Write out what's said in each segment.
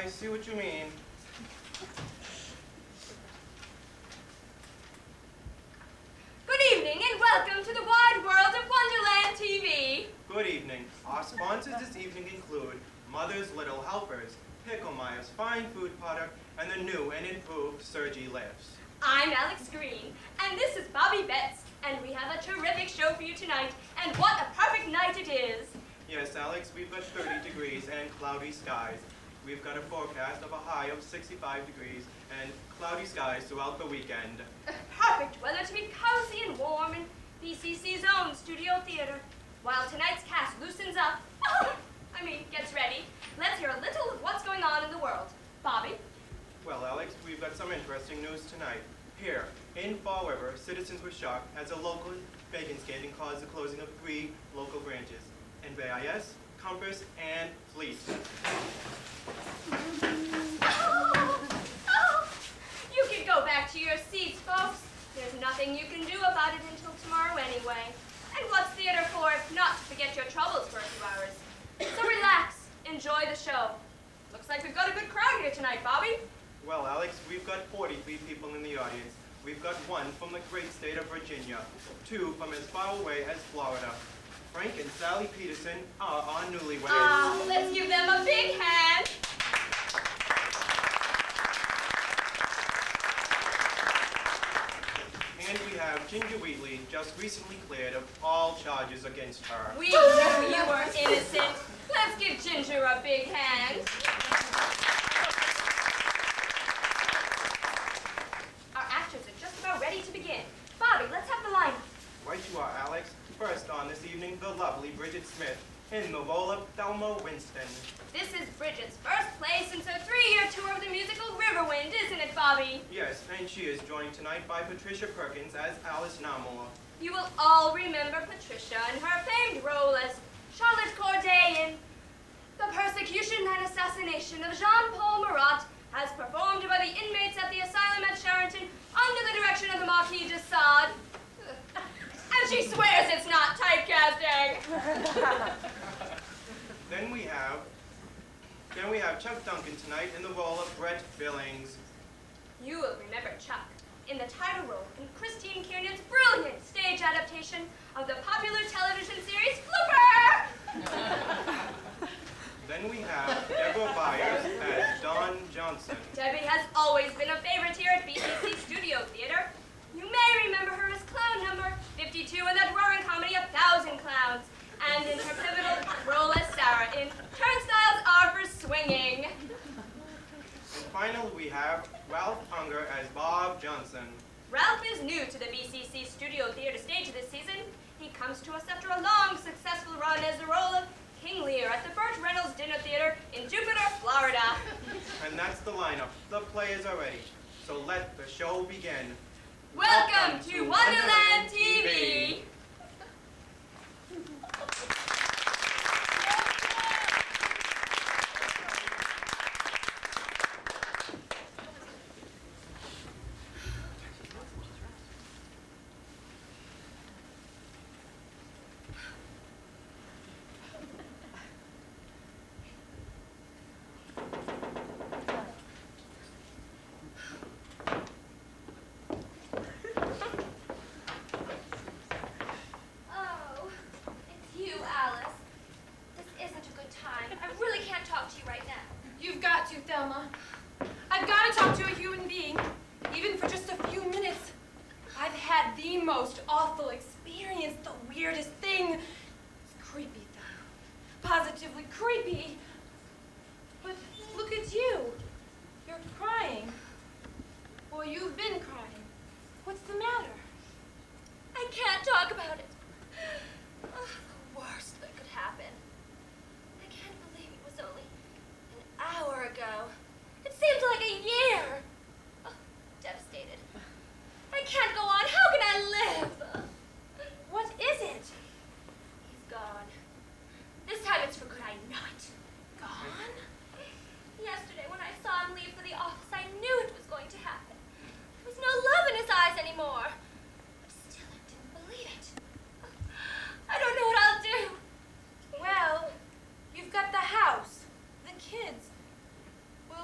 I see what you mean. Good evening and welcome to the wide world of Wonderland TV. Good evening. Our sponsors this evening include Mother's Little Helpers, Pickle Meyer's fine food product, and the new and improved Sergi Lifts. I'm Alex Green, and this is Bobby Betts, and we have a terrific show for you tonight, and what a perfect night it is. Yes, Alex, we've got 30 degrees and cloudy skies. We've got a forecast of a high of 65 degrees and cloudy skies throughout the weekend. Perfect weather to be cozy and warm in BCC's own studio theater. While tonight's cast loosens up, gets ready, let's hear a little of what's going on in the world. Bobby? Well, Alex, we've got some interesting news tonight. Here, in Fall River, citizens were shocked as a local bacon scandal caused the closing of 3 local branches, NBIS, Compass, and Fleet. You can go back to your seats, folks. There's nothing you can do about it until tomorrow anyway. And what's theater for if not to forget your troubles for a few hours? So relax, enjoy the show. Looks like we've got a good crowd here tonight, Bobby. Well, Alex, we've got 43 people in the audience. We've got 1 from the great state of Virginia, 2 from as far away as Florida. Frank and Sally Peterson are our newlyweds. Let's give them a big hand. And we have Ginger Wheatley, just recently cleared of all charges against her. We knew you were innocent. Let's give Ginger a big hand. Our actors are just about ready to begin. Bobby, let's have the lineup. Right you are, Alex. First on this evening, the lovely Bridget Smith, in the role of Thelma Winston. This is Bridget's first play since her 3-year tour of the musical Riverwind, isn't it, Bobby? Yes, and she is joined tonight by Patricia Perkins as Alice Namor. You will all remember Patricia and her famed role as Charlotte Corday in The Persecution and Assassination of Jean-Paul Marat, as performed by the inmates at the asylum at Charenton under the direction of the Marquis de Sade. And she swears it's not typecasting. Then we have Chuck Duncan tonight in the role of Brett Billings. You will remember Chuck in the title role in Christine Kiernan's brilliant stage adaptation of the popular television series Flipper! Then we have Deborah Byers as Dawn Johnson. Debbie has always been a favorite here at BCC Studio Theater. You may remember her as clown number 52 in that roaring comedy 1,000 Clowns, and in her pivotal role as Sarah in Turnstiles Are for Swinging. And finally, we have Ralph Unger as Bob Johnson. Ralph is new to the BCC Studio Theater stage this season. He comes to us after a long, successful run as the role of King Lear at the Burt Reynolds Dinner Theater in Jupiter, Florida. And that's the lineup. The players are ready. So let the show begin. Welcome to Wonderland TV! I've got to talk to a human being, even for just a few minutes. I've had the most awful experience, the weirdest thing. It's creepy, though. Positively creepy. But look at you. You're crying. Or you've been crying. What's the matter? I can't talk about it. The worst that could happen. I can't believe it was only an hour ago. It seems like a year. Oh, devastated. I can't go on. How can I live? What is it? He's gone. This time it's for good. I know it. Gone? Yesterday when I saw him leave for the office, I knew it was going to happen. There was no love in his eyes anymore. But still, I didn't believe it. I don't know what I'll do. Well, you've got the house, the kids. Will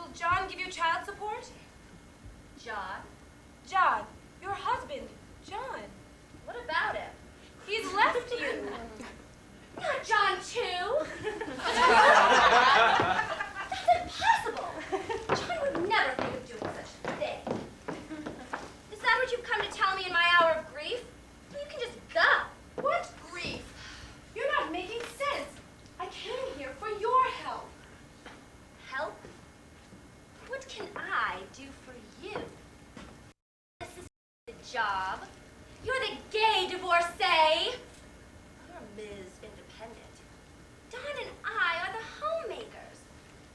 job. You're the gay divorcee. You're Ms. Independent. Dawn and I are the homemakers,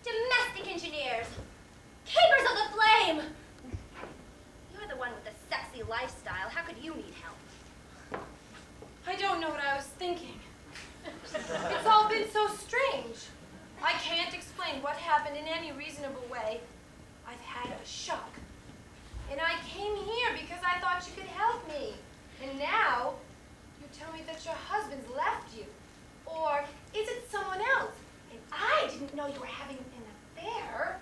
domestic engineers, keepers of the flame. You're the one with the sexy lifestyle. How could you need help? I don't know what I was thinking. It's all been so strange. I can't explain what happened in any reasonable way. I've had a shock. And I came here because I thought you could help me. And now, you tell me that your husband's left you. Or is it someone else? And I didn't know you were having an affair.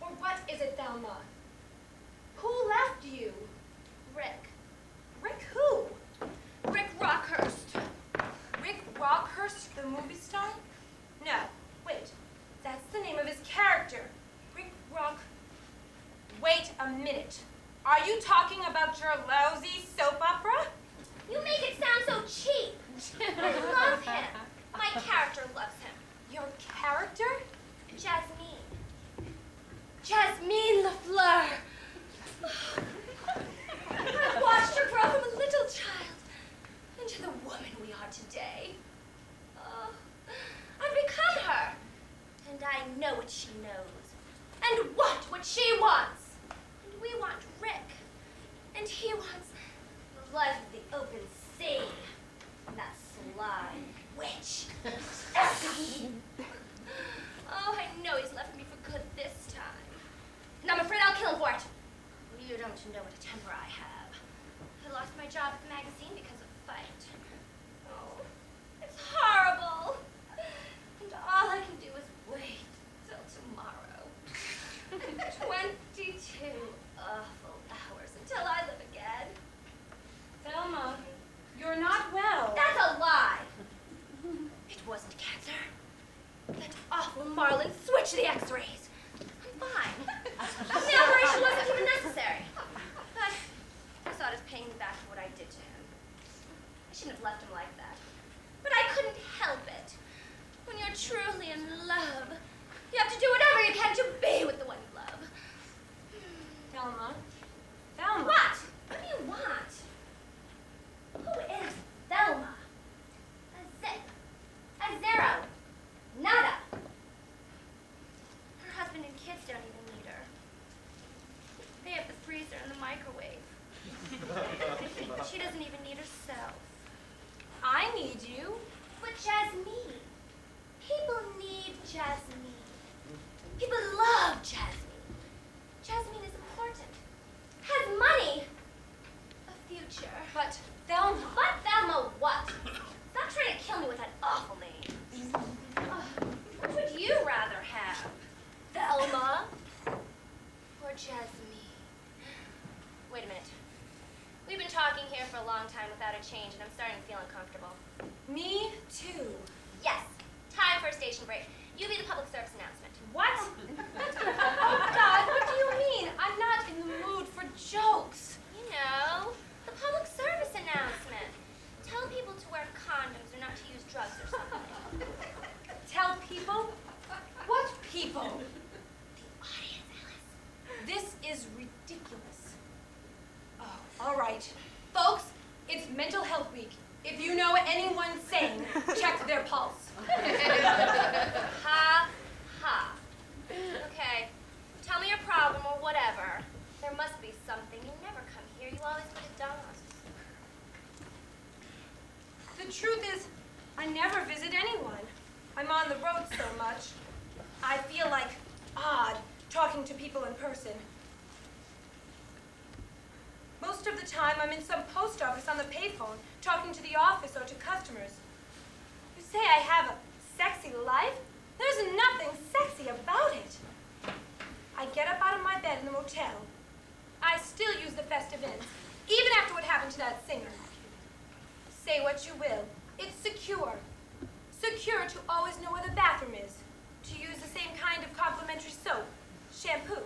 Or what is it, Thelma? Who left you? Rick. Rick who? Rick Rockhurst. Rick Rockhurst, the movie star? No, wait. That's the name of his character. Rick Rock... Wait a minute. Are you talking about your lousy soap opera? You make it sound so cheap. I love him. My character loves him. Your character? Jasmine. Jasmine LaFleur. I've watched her grow from a little child into the woman we are today. Oh, I've become her. And I know what she knows. And want what she wants. And we want Rick. And he wants the life of the open sea. And that sly witch. Oh, I know he's left me for good this time. And I'm afraid I'll kill him for it. You don't know what a temper I have. I lost my job at the magazine because of a fight. Oh, it's horrible. And all I can do is wait till tomorrow. 22 awful hours until I live again. Thelma, you're not well. That's a lie. It wasn't cancer. That awful Marlin switched the x-rays. I'm fine. The operation wasn't even necessary. But I thought of paying back for what I did to him. I shouldn't have left him like that. But I couldn't help it. When you're truly in love, you have to do whatever you can to be with the one you love. Thelma? Thelma? What? What do you want? Who is Thelma? A zip. A zero. Nada. Her husband and kids don't even need her. They have the freezer and the microwave. She doesn't even need herself. I need you. But Jasmine. People need Jasmine. People love Jasmine. Jasmine is important. Has money. A future. But Thelma. But Thelma what? Stop trying to kill me with that awful name. What would you rather have? Thelma? Or Jasmine? Wait a minute. We've been talking here for a long time without a change, and I'm starting to feel uncomfortable. Me too. Yes. Time for a station break. You be the public service announcement. What? Oh, God, what do you mean? I'm not in the mood for jokes. You know, the public service announcement. Tell people to wear condoms or not to use drugs or something. Tell people? What people? The audience, Alice. This is ridiculous. Oh, all right. Folks, it's Mental Health Week. If you know anyone sane, check their pulse. Ha, ha. Okay, tell me your problem or whatever. There must be something. You never come here. You always go to Don's. The truth is, I never visit anyone. I'm on the road so much. I feel like odd talking to people in person. Most of the time, I'm in some post office on the payphone, talking to the office or to customers. You say I have a sexy life? There's nothing sexy about it. I get up out of my bed in the motel. I still use the festive inns, even after what happened to that singer. Say what you will, it's secure. Secure to always know where the bathroom is, to use the same kind of complimentary soap, shampoo.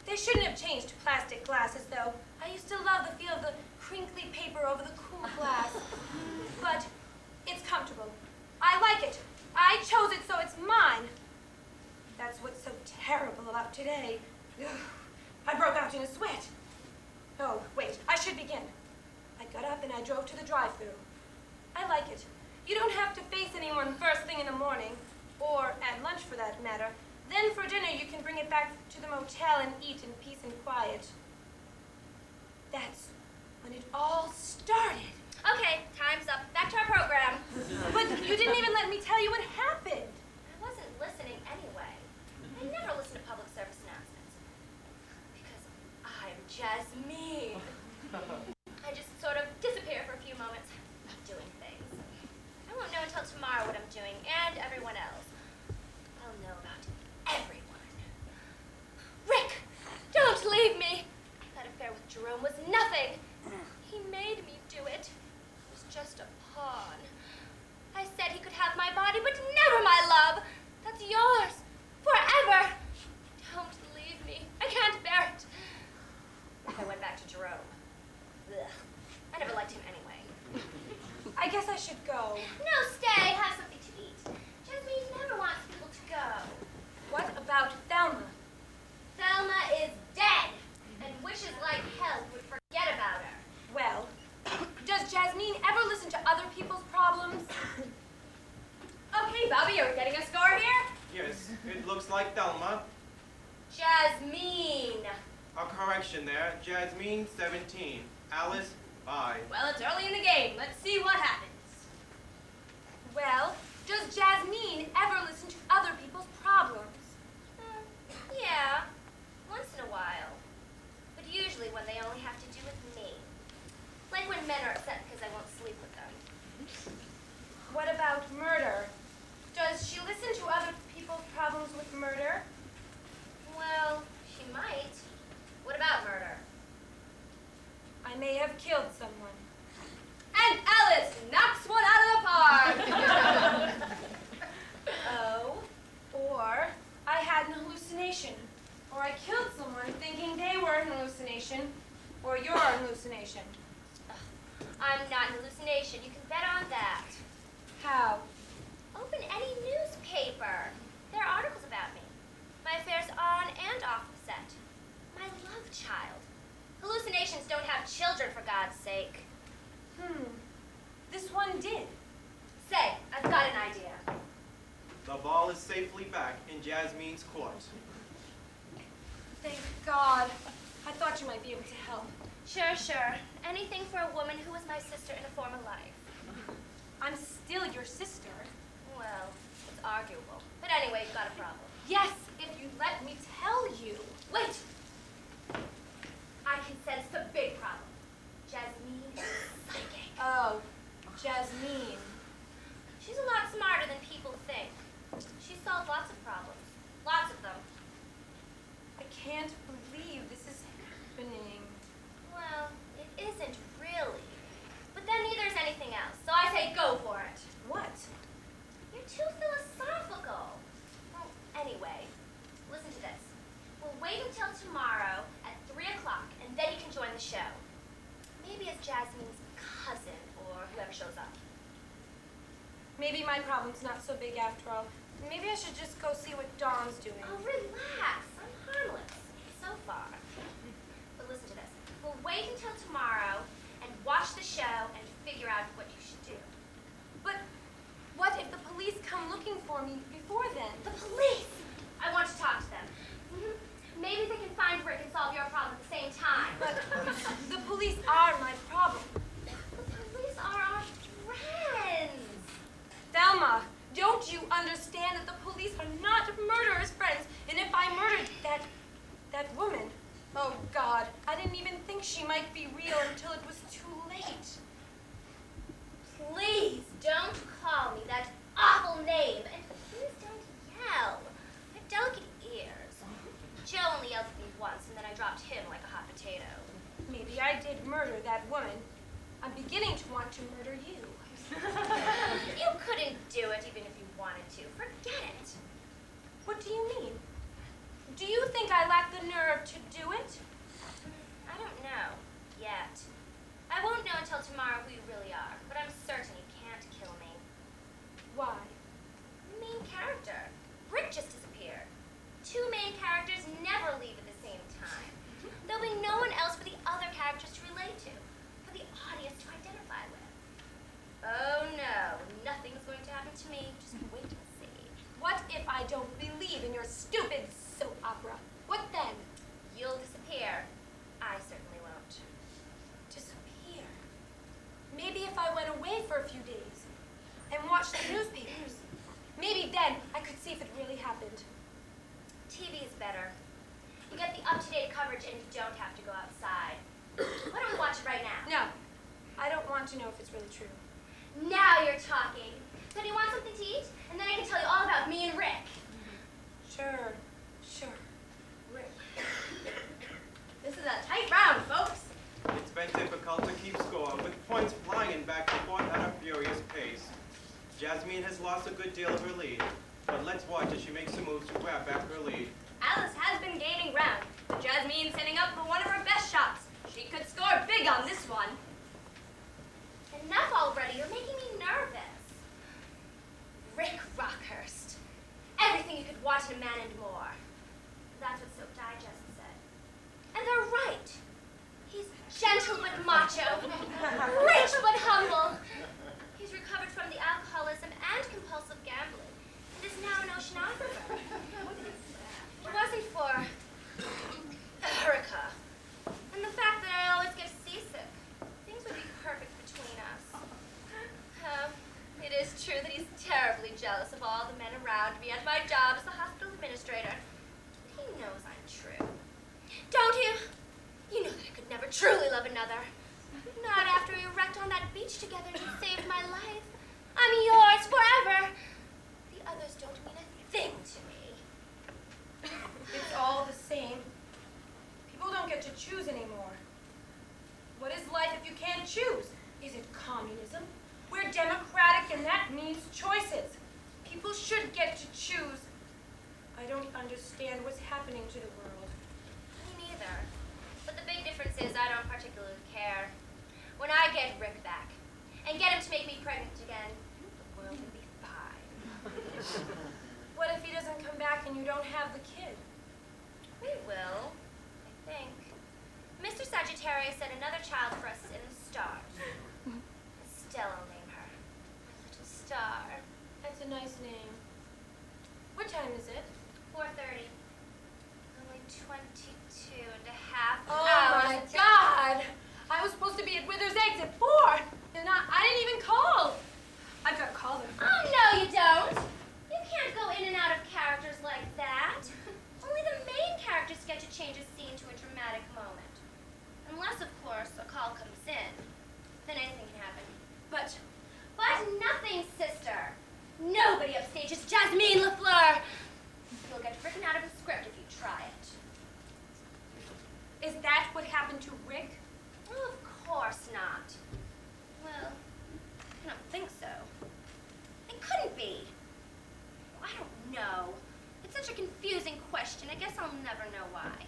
They shouldn't have changed to plastic glasses, though. I used to love the feel of the crinkly paper over the cool glass. But it's comfortable. I like it. I chose it, so it's mine. That's what's so terrible about today. Ugh, I broke out in a sweat. Oh, wait. then I drove to the drive-thru. I like it. You don't have to face anyone first thing in the morning, or at lunch for that matter. Then for dinner, you can bring it back to the motel and eat in peace and quiet. That's when it all started. Okay, time's up. Back to our program. But you didn't even let me tell you what happened. I wasn't listening anyway. I never listen to public service announcements. Because I'm Jasmine. I just sort of disappear for a few moments, doing things. I won't know until tomorrow what I'm doing, and everyone else. I'll know about everyone. Rick, don't leave me. That affair with Jerome was nothing. He made me do it. It was just a pawn. I said he could have my body, but never my love. That's yours, forever. Don't leave me. I can't bear it. I went back to Jerome. Ugh. I never liked him anyway. I guess I should go. No, stay. Have something to eat. Jasmine never wants people to go. What about Thelma? Thelma is dead, and wishes like hell would forget about her. Well, does Jasmine ever listen to other people's problems? Okay, Bobby, are we getting a score here? Yes, it looks like Thelma. Jasmine. A correction there. Jasmine, 17. Alice, 5. Well, it's early in the game. Let's see what happens. Well, does Jasmine ever listen to other people's problems? Yeah, once in a while. But usually when they only have to do with me. Like when men are upset because I won't sleep with them. What about murder? Does she listen to other people's problems with murder? Well, she might. What about murder? I may have killed someone. And Alice knocks one out of the park! Oh, or I had an hallucination. Or I killed someone thinking they were an hallucination. Or you're an hallucination. I'm not an hallucination. You can bet on that. How? Open any newspaper. There are articles about me. My affairs on and off the set. My love child. Hallucinations don't have children, for God's sake. This one did. Say, I've got an idea. The ball is safely back in Jasmine's court. Thank God. I thought you might be able to help. Sure, sure. Anything for a woman who was my sister in a former life. I'm still your sister. Well, it's arguable. But anyway, you've got a problem. Yes, if you let me tell you. Wait! I can sense the big problem. Jasmine is psychic. Oh, Jasmine. She's a lot smarter than people think. She solved lots of problems. Lots of them. I can't believe this is happening. Well, it isn't really. But then neither is anything else. So I say go for it. What? You're too philosophical. Well, anyway, listen to this. We'll wait until tomorrow at 3 o'clock, and then you can join the show. Maybe as Jasmine's cousin, or whoever shows up. Maybe my problem's not so big after all. Maybe I should just go see what Dawn's doing. Oh, relax. I'm harmless. So far. But listen to this. We'll wait until tomorrow and watch the show and figure out what you should do. But what if the police come looking for me before then? The police! I want to talk to them. Maybe they can find Rick and solve your problem at the same time. But the police are my problem. The police are our friends. Thelma, don't you understand that the police are not murderers' friends? And if I murdered that woman, oh God, I didn't even think she might be real until it was too late. Please don't call me that awful name. And please don't yell. I have delicate ears. Joe only yelled at me once, and then I dropped him like a hot potato. Maybe I did murder that woman. I'm beginning to want to murder you. You couldn't do it even if you wanted to. Forget it. What do you mean? Do you think I lack the nerve to do it? I don't know. Yet. I won't know until tomorrow who you really are, but I'm certain you can't kill me. Why? The main character. Rick just disappeared. Two main characters never leave at the same time. There'll be no one else for the other characters to relate to, for the audience to identify Oh no, nothing's going to happen to me. Just wait and see. What if I don't believe in your stupid soap opera? What then? You'll disappear. I certainly won't. Disappear. Maybe if I went away for a few days and watched the newspapers, maybe then I could see if it really happened. TV is better. You get the up-to-date coverage and you don't have to go outside. Why don't we watch it right now? No, I don't want to know if it's really true. Now you're talking. So do you want something to eat? And then I can tell you all about me and Rick. Sure. Rick. This is a tight round, folks. It's been difficult to keep score, with points flying back and forth at a furious pace. Jasmine has lost a good deal of her lead, but let's watch as she makes the moves to grab back her lead. Alice has been gaining ground. Jasmine setting up for one of her best shots. She could score big on this one. Enough already. You're making me nervous. Rick Rockhurst. Everything you could want in a man and more. That's what Soap Digest said. And they're right. He's gentle but macho, rich but humble. He's recovered from the alcoholism and compulsive gambling, and is now an oceanographer. If it wasn't for Erica, and the fact that I always get seasick, things would be perfect between us. It is true that he's terribly jealous of all the men around me and my job as the hospital administrator. But he knows I'm true. Don't you? You know that I could never truly love another. Not after we wrecked on that beach together and you saved my life. I'm yours forever. The others don't mean a thing to me. It's all the same. People don't get to choose anymore. What is life if you can't choose? Is it communism? We're democratic and that means choices. People should get to choose. I don't understand what's happening to the world. Me neither. But the big difference is I don't particularly care. When I get Rick back and get him to make me pregnant again, the world will be fine. What if he doesn't come back and you don't have the kid? We will, I think. Mr. Sagittarius said another child for us is in the stars. Estelle, I'll name her. My little star. That's a nice name. What time is it? 4:30. Only 22 and a half Oh hours. my God! I was supposed to be at Wither's Eggs at 4, and I didn't even call. I've got to call them. Oh, no, you don't. You can't go in and out of characters like that. Only the main characters get to change a scene to a dramatic moment. Unless, of course, a call comes in. Then anything can happen. But nothing, sister. Nobody upstages Jasmine LaFleur. You'll get written out of a script if you try it. Is that what happened to Rick? Well, of course not. Well, I don't think so. It couldn't be. Well, I don't know. It's such a confusing question. I guess I'll never know why.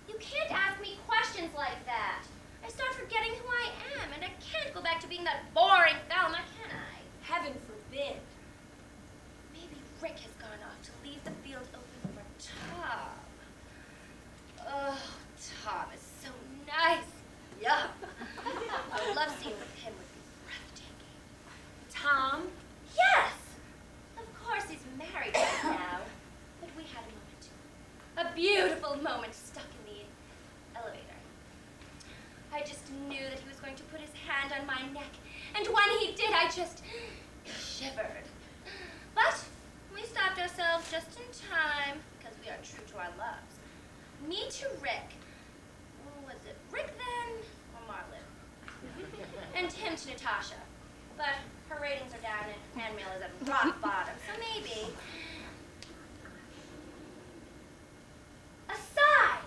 You can't ask me questions like that. I start forgetting who I am, and I can't go back to being that boring Thelma, can I? Heaven forbid. Maybe Rick has gone off to leave the field open for Tom. Oh, Tom is so nice. Yup. A love scene with him would be breathtaking. Tom? Yes! Of course he's married right now. But we had a moment. A beautiful moment stuck in the elevator. I just knew that he was going to put his hand on my neck. And when he did, I just shivered. But we stopped ourselves just in time because we are true to our loves. Me to Rick. Was it Rick then? Or Marlon? And him to Natasha. But her ratings are down and fan mail is at rock bottom, so maybe. A sign!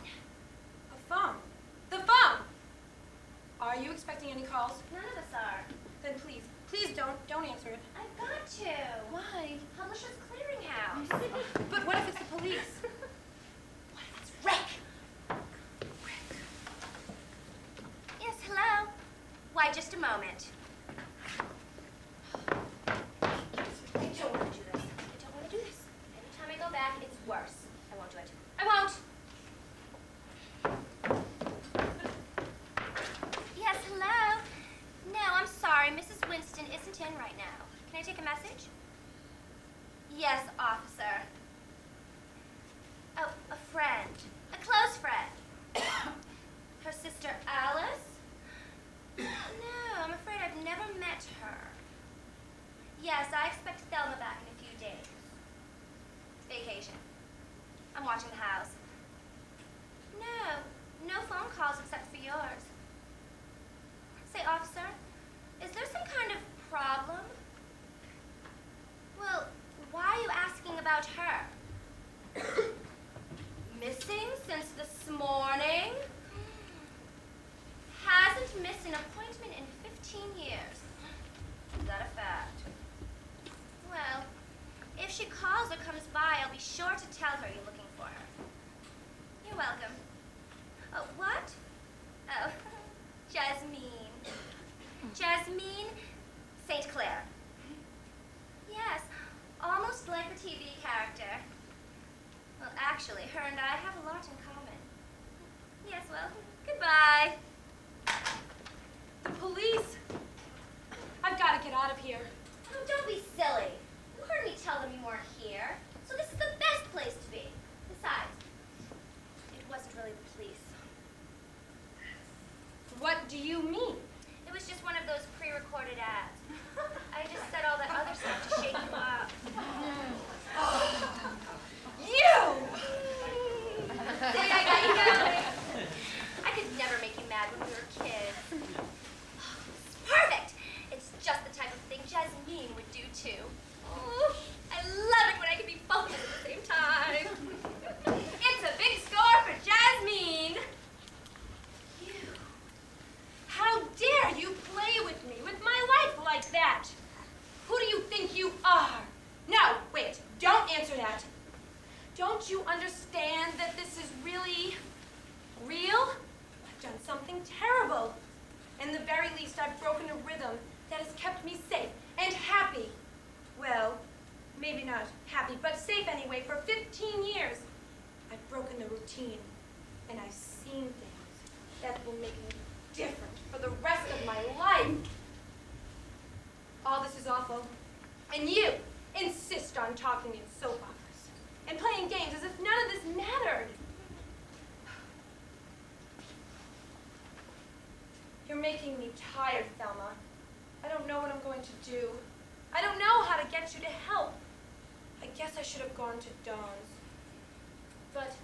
A phone. The phone! Are you expecting any calls? None of us are. Then please don't answer it. I've got to. Why? Publisher's Clearinghouse. But what if it's the police? What if it's Rick? Yes, hello? Why, just a moment. I don't want to do this. I don't want to do this. Every time I go back, it's worse. I won't do it. I won't. Yes, hello? No, I'm sorry. Mrs. Winston and isn't in right now. Can I take a message? Yes, officer. Oh, a friend. A close friend. Her sister Alice? No, I'm afraid I've never met her. Yes, I expect Thelma back in a few days. Vacation. I'm watching the house. No phone calls except for yours. Say, officer, is there some kind of problem? Well, why are you asking about her? Missing since this morning? Hasn't missed an appointment in 15 years. Is that a fact? Well, if she calls or comes by, I'll be sure to tell her you're looking for her. You're welcome. Oh, what? Oh, Jasmine. Jasmine St. Clair. Yes, almost like a TV character. Well, actually, her and I have a lot in common. Yes, well, goodbye. The police! I've got to get out of here. Oh, don't be silly. You heard me tell them you weren't here, so this is the best place to be. Besides, it wasn't really the police. What do you mean? It was just one of those pre-recorded ads. I just said all that other stuff to shake you up. You! See, I got you going. I could never make you mad when we were kids. Perfect! It's just the type of thing Jasmine would do too. Oh, I love it when I can be both of them at the same time. It's a big score for Jasmine. How dare you play with me, with my life like that? Who do you think you are? No, wait, don't answer that. Don't you understand that this is really real? I've done something terrible. In the very least, I've broken a rhythm that has kept me safe and happy. Well, maybe not happy, but safe anyway, for 15 years. I've broken the routine, and I've seen things that will make me different for the rest of my life. All this is awful. And you insist on talking in soap operas and playing games as if none of this mattered. You're making me tired, Thelma. I don't know what I'm going to do. I don't know how to get you to help. I guess I should have gone to Dawn's. But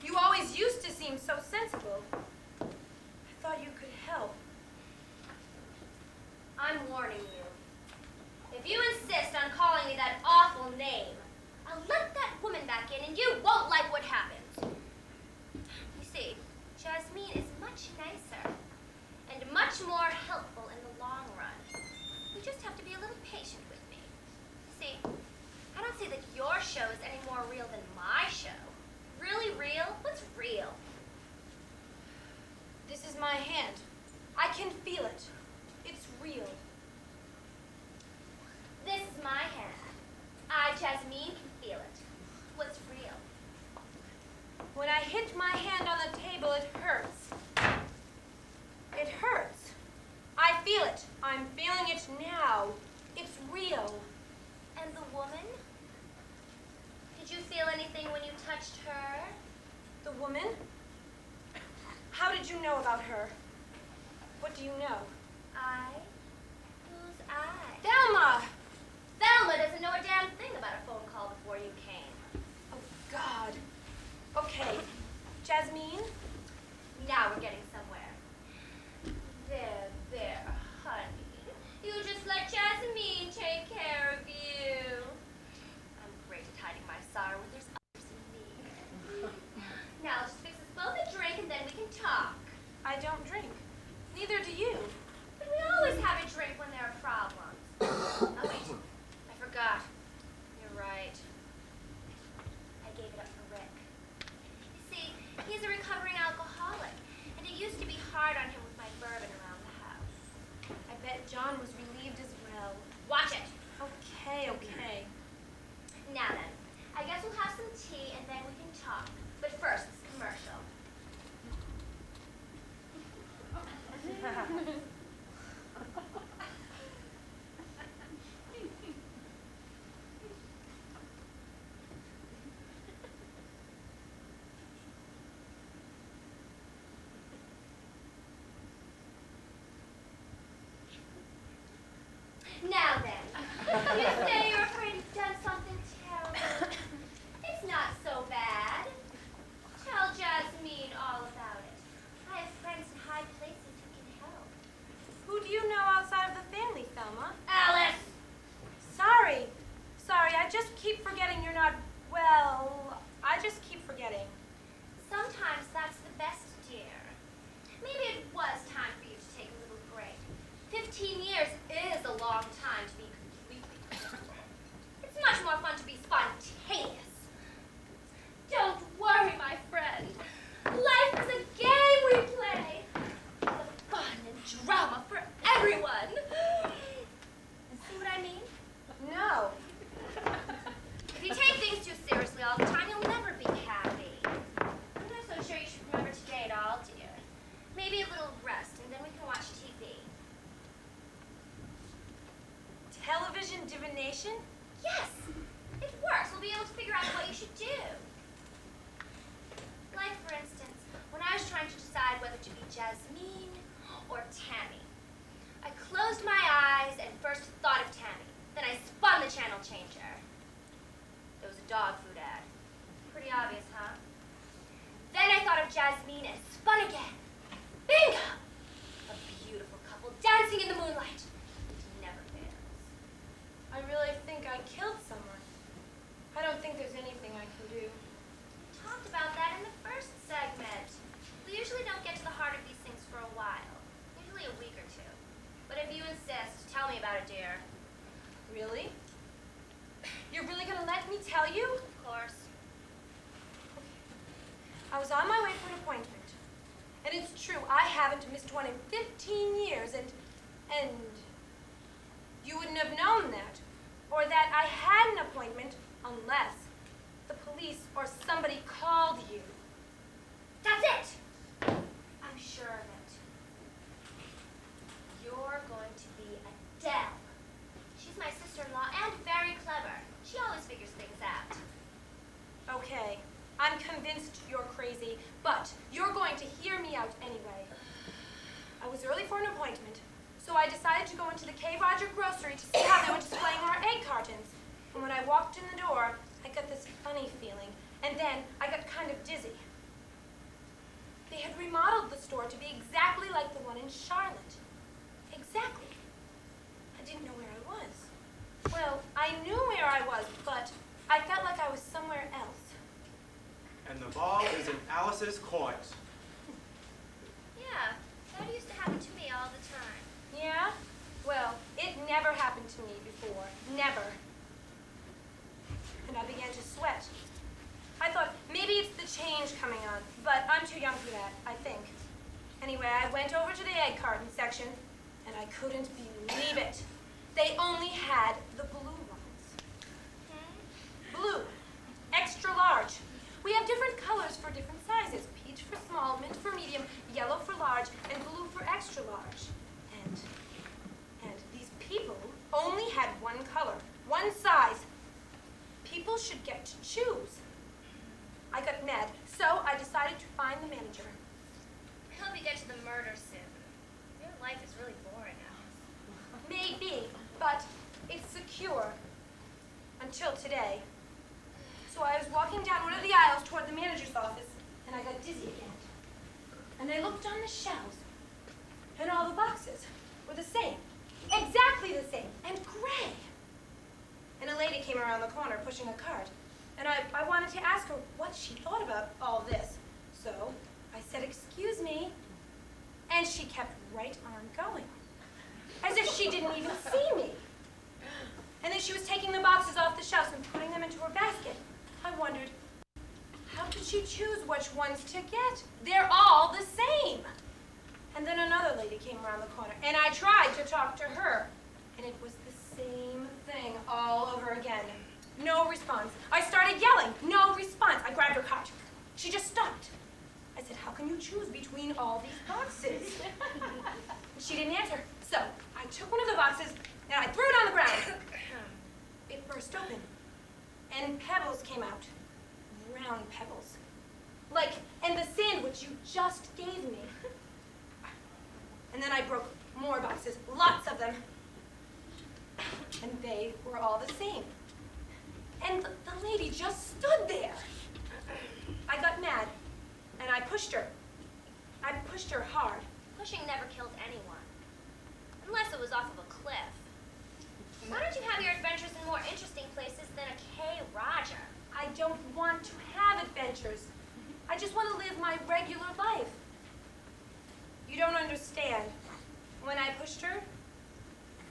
you always used to seem so sensible. I thought you could help. I'm warning you. If you insist on calling me that awful name, I'll let that woman back in and you won't like what happens. You see, Jasmine is much nicer and much more helpful in the long run. You just have to be a little patient with me. See, I don't see that your show is any more real than my show. Really real? What's real? This is my hand. I can feel it. It's real. This is my hand. I, Jasmine, can feel it. What's real? When I hit my hand on the table, it hurts. It hurts. I feel it. I'm feeling it now. It's real. And the woman? Did you feel anything when you touched her? The woman? How did you know about her? What do you know? I? Who's I? Thelma! Thelma doesn't know a damn thing about a phone call before you came. Oh, God. Okay. Jasmine? Now we're getting somewhere. There, honey. You just let Jasmine take care of you. I'm great at hiding my sorrow when there's others in me. Now let's fix us both a drink and then we can talk. I don't drink. Neither do you. But we always have a drink when there are problems. Oh, wait. I forgot. You're right. I gave it up for Rick. You see, he's a recovering alcoholic, and it used to be hard on him with my bourbon around the house. I bet John was relieved as well. Watch it. Okay, okay. Now then, I guess we'll have some tea, and then we can talk. But first, this commercial. Selma. Alice! Sorry. Sorry, I just keep forgetting you're not, well, I just keep forgetting. Sometimes that's the best, dear. Maybe it was time for you to take a little break. 15 years is a long time to be completely comfortable. It's much more fun to be spontaneous. Don't worry, my friend. Life is a game we play. With fun and drama for everyone. See what I mean? No. If you take things too seriously all the time, you'll never be happy. I'm not so sure you should remember today at all, dear. Maybe a little rest, and then we can watch TV. Television divination? Yes! It works. We'll be able to figure out what you should do. Like, for instance, when I was trying to decide whether to be Jasmine or Tammy, I closed my eyes and first thought of Tammy. Then I spun the channel changer. It was a dog food ad. Pretty obvious, huh? Then I thought of Jasmine and spun again. Bingo! A beautiful couple dancing in the moonlight. It never fails. I really think I killed someone. I don't think there's anything I can do. We talked about that in the first segment. We usually don't get to the heart of these things for a while. Usually a week or two. But if you insist, tell me about it, dear. Really? You're really gonna let me tell you? Of course. I was on my way for an appointment. And it's true, I haven't missed one in 15 years, and you wouldn't have known that, or that I had an appointment unless the police or somebody called you. That's it! I'm sure of it. You're going to be Adele. She's my sister-in-law and very clever. She always figures things out. Okay, I'm convinced you're crazy, but you're going to hear me out anyway. I was early for an appointment, so I decided to go into the K. Roger grocery to see how they were displaying our egg cartons. And when I walked in the door, I got this funny feeling, and then I got kind of dizzy. They had remodeled the store to be exactly like the one in Charlotte. Exactly. I didn't know where I was. Well, I knew where I was, but I felt like I was somewhere else. And the ball is in Alice's court. Yeah, that used to happen to me all the time. Yeah? Well, it never happened to me before. Never. And I began to sweat. I thought maybe it's the change coming on, but I'm too young for that, I think. Anyway, I went over to the egg carton section, and I couldn't believe it. They only had the blue ones. Blue. Extra large. We have different colors for different sizes. Peach for small, mint for medium, yellow for large, and blue for extra large. And these people only had one color, one size. People should get to choose. I got mad, so I decided to find the manager. I hope you get to the murder soon. Your life is really boring, Alice. Maybe, but it's secure. Until today. So I was walking down one of the aisles toward the manager's office, and I got dizzy again. And I looked on the shelves, and all the boxes were the same. Exactly the same, and gray. And a lady came around the corner pushing a cart, and I wanted to ask her what she thought about all this. So I said, "Excuse me," and she kept right on going, as if she didn't even see me. And then she was taking the boxes off the shelves and putting them into her basket. I wondered, how could she choose which ones to get? They're all the same. And then another lady came around the corner, and I tried to talk to her, and it was the same thing all over again. No response. I started yelling, no response. I grabbed her cart. She just stopped. I said, "How can you choose between all these boxes?" She didn't answer. So I took one of the boxes, and I threw it on the ground. It burst open, and pebbles came out. Round pebbles. Like in the sandwich you just gave me. And then I broke more boxes, lots of them. And they were all the same. And the lady just stood there. I got mad, and I pushed her. I pushed her hard. Pushing never killed anyone. Unless it was off of a cliff. Why don't you have your adventures in more interesting places than a K. Roger? I don't want to have adventures. I just want to live my regular life. You don't understand. When I pushed her,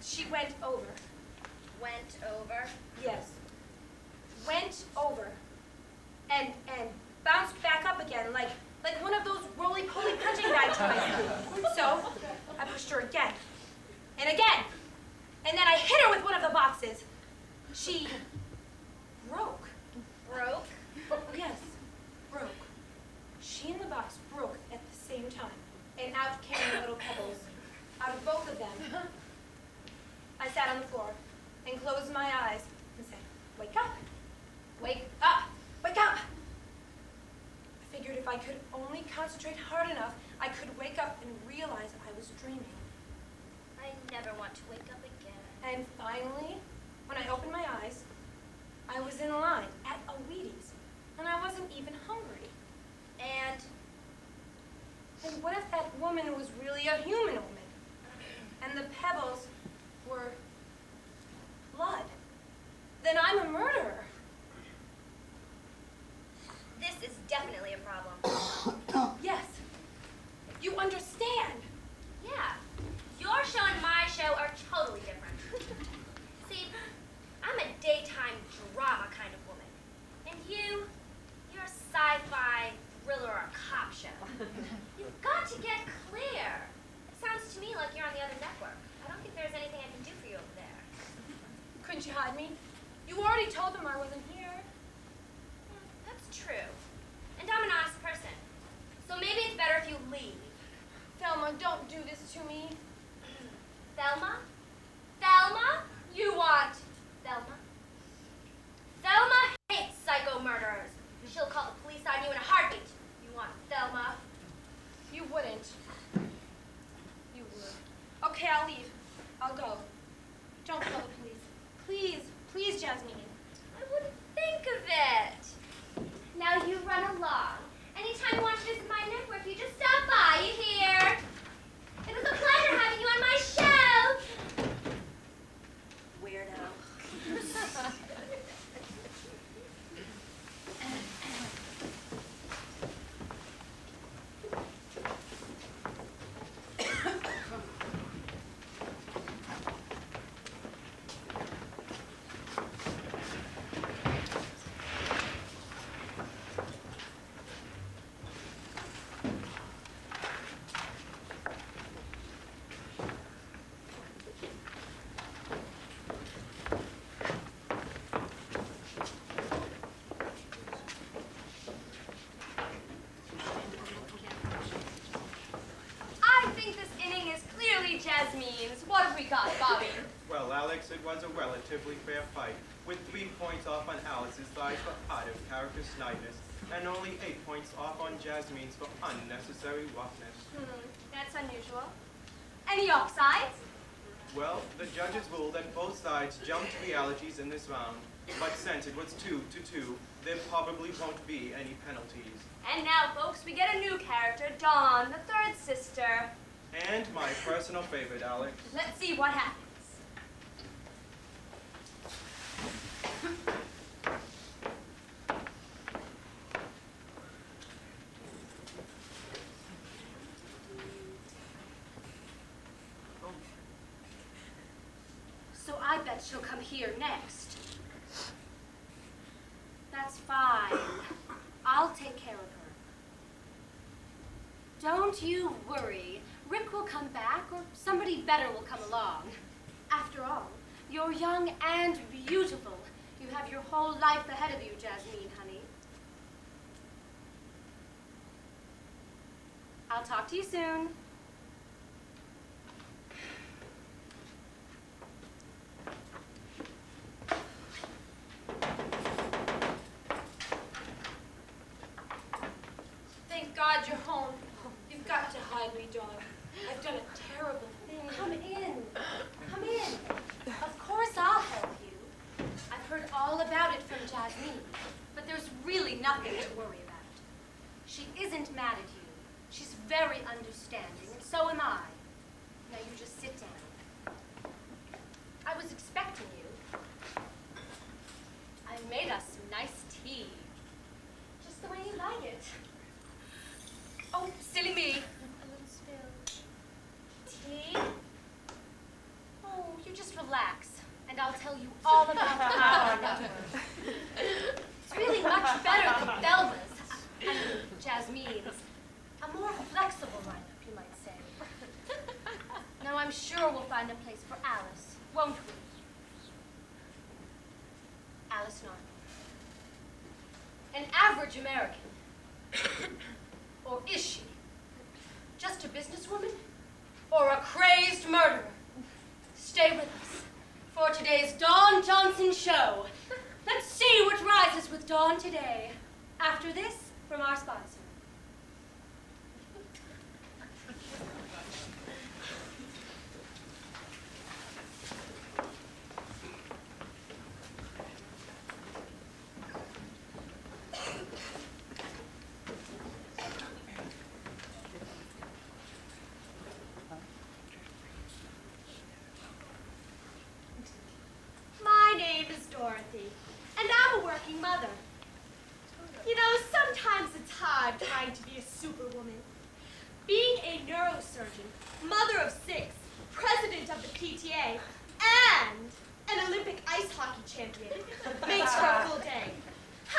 she went over. Went over? Yes. Went over. And bounced back up again like one of those roly-poly punching bag toys. So I pushed her again. And again. And then I hit her with one of the boxes. She broke. Broke? Yes, broke. She and the box broke at the same time. And out came the little pebbles. Out of both of them. I sat on the floor and closed my eyes and said, wake up. Wake up. Wake up. I figured if I could only concentrate hard enough, I could wake up and realize I was dreaming. I never want to wake up again. And finally, when I opened my eyes, I was in line at a Wheaties, and I wasn't even hungry. And what if that woman was really a human woman? And the pebbles were blood? Then I'm a murderer. this is definitely a problem. Yes. You understand. Yeah. Your show and my show are totally different. See, I'm a daytime drama kind of woman. And you're a sci-fi thriller or cop show. You've got to get clear. It sounds to me like you're on the other network. I don't think there's anything I can do for you over there. Couldn't you hide me? You already told them I wasn't here. That's true. And I'm an honest person. So maybe it's better if you leave. Thelma, don't do this to me. Thelma? Thelma? You want Thelma? Thelma hates psycho murderers. She'll call the police on you in a heartbeat. You want Thelma? You wouldn't. You would. Okay, I'll leave. I'll go. Don't call the police. Please, please, Jasmine. I wouldn't think of it. Now you run along. Anytime you want to visit my network, you just stop by. You hear? It was a pleasure having you on my show. Weirdo. Jasmine's. What have we got, Bobby? Well, Alex, it was a relatively fair fight, with 3 points off on Alex's side for out of character snideness, and only 8 points off on Jasmine's for unnecessary roughness. That's unusual. Any offsides? Well, the judges ruled that both sides jumped realities in this round, but since it was 2-2, there probably won't be any penalties. And now, folks, we get a new character, Dawn, the third sister. And my personal favorite, Alex. Let's see what happens. So I bet she'll come here next. That's fine. I'll take care of her. Don't you worry. Rick will come back, or somebody better will come along. After all, you're young and beautiful. You have your whole life ahead of you, Jasmine, honey. I'll talk to you soon. Thank God you're home. You've got to hide me, Dawn. I've done a terrible thing. Come in. Come in. Of course I'll help you. I've heard all about it from Jasmine, but there's really nothing to worry about. She isn't mad at you. She's very understanding, and so am I. Now you just sit down. I was expecting and I'll tell you all about our network. It's really much better than Velma's, Jasmine's. A more flexible lineup, you might say. Now, I'm sure we'll find a place for Alice, won't we? Alice Norton. An average American. Or is she? Just a businesswoman? Or a crazed murderer? Stay with us for today's Dawn Johnson show. Let's see what rises with Dawn today. After this, from our sponsor. My name is Dorothy, and I'm a working mother. You know, sometimes it's hard trying to be a superwoman. Being a neurosurgeon, mother of 6, president of the PTA, and an Olympic ice hockey champion makes for a full day.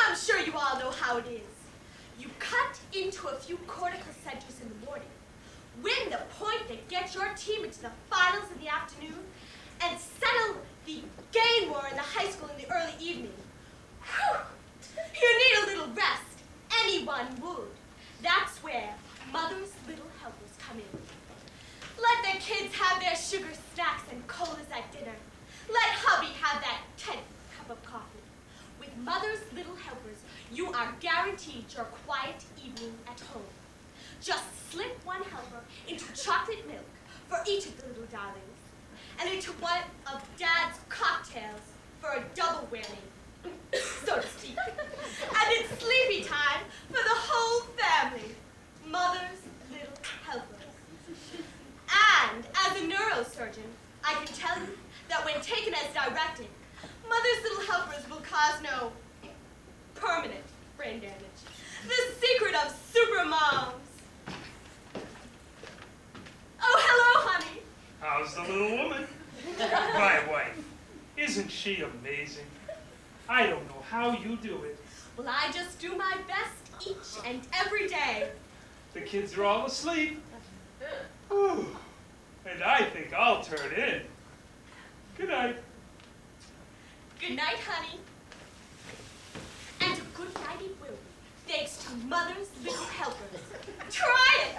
I'm sure you all know how it is. You cut into a few cortical centers in the morning, win the point that gets your team into the finals in the afternoon, and settle the game war in the high school in the early evening. Whew! You need a little rest. Anyone would. That's where Mother's Little Helpers come in. Let the kids have their sugar snacks and colas at dinner. Let hubby have that 10th cup of coffee. With Mother's Little Helpers, you are guaranteed your quiet evening at home. Just slip one helper into chocolate milk for each of the little darlings, and into one of Dad's cocktails for a double whammy, so to speak. And it's sleepy time for the whole family. Mother's Little Helpers. And as a neurosurgeon, I can tell you that when taken as directed, Mother's Little Helpers will cause no permanent brain damage. The secret of super moms. Oh, hello, honey. How's the little woman? My wife. Isn't she amazing? I don't know how you do it. Well, I just do my best each and every day. The kids are all asleep. Whew. And I think I'll turn in. Good night. Good night, honey. And a good night it will be, thanks to Mother's Little Helpers. Try it!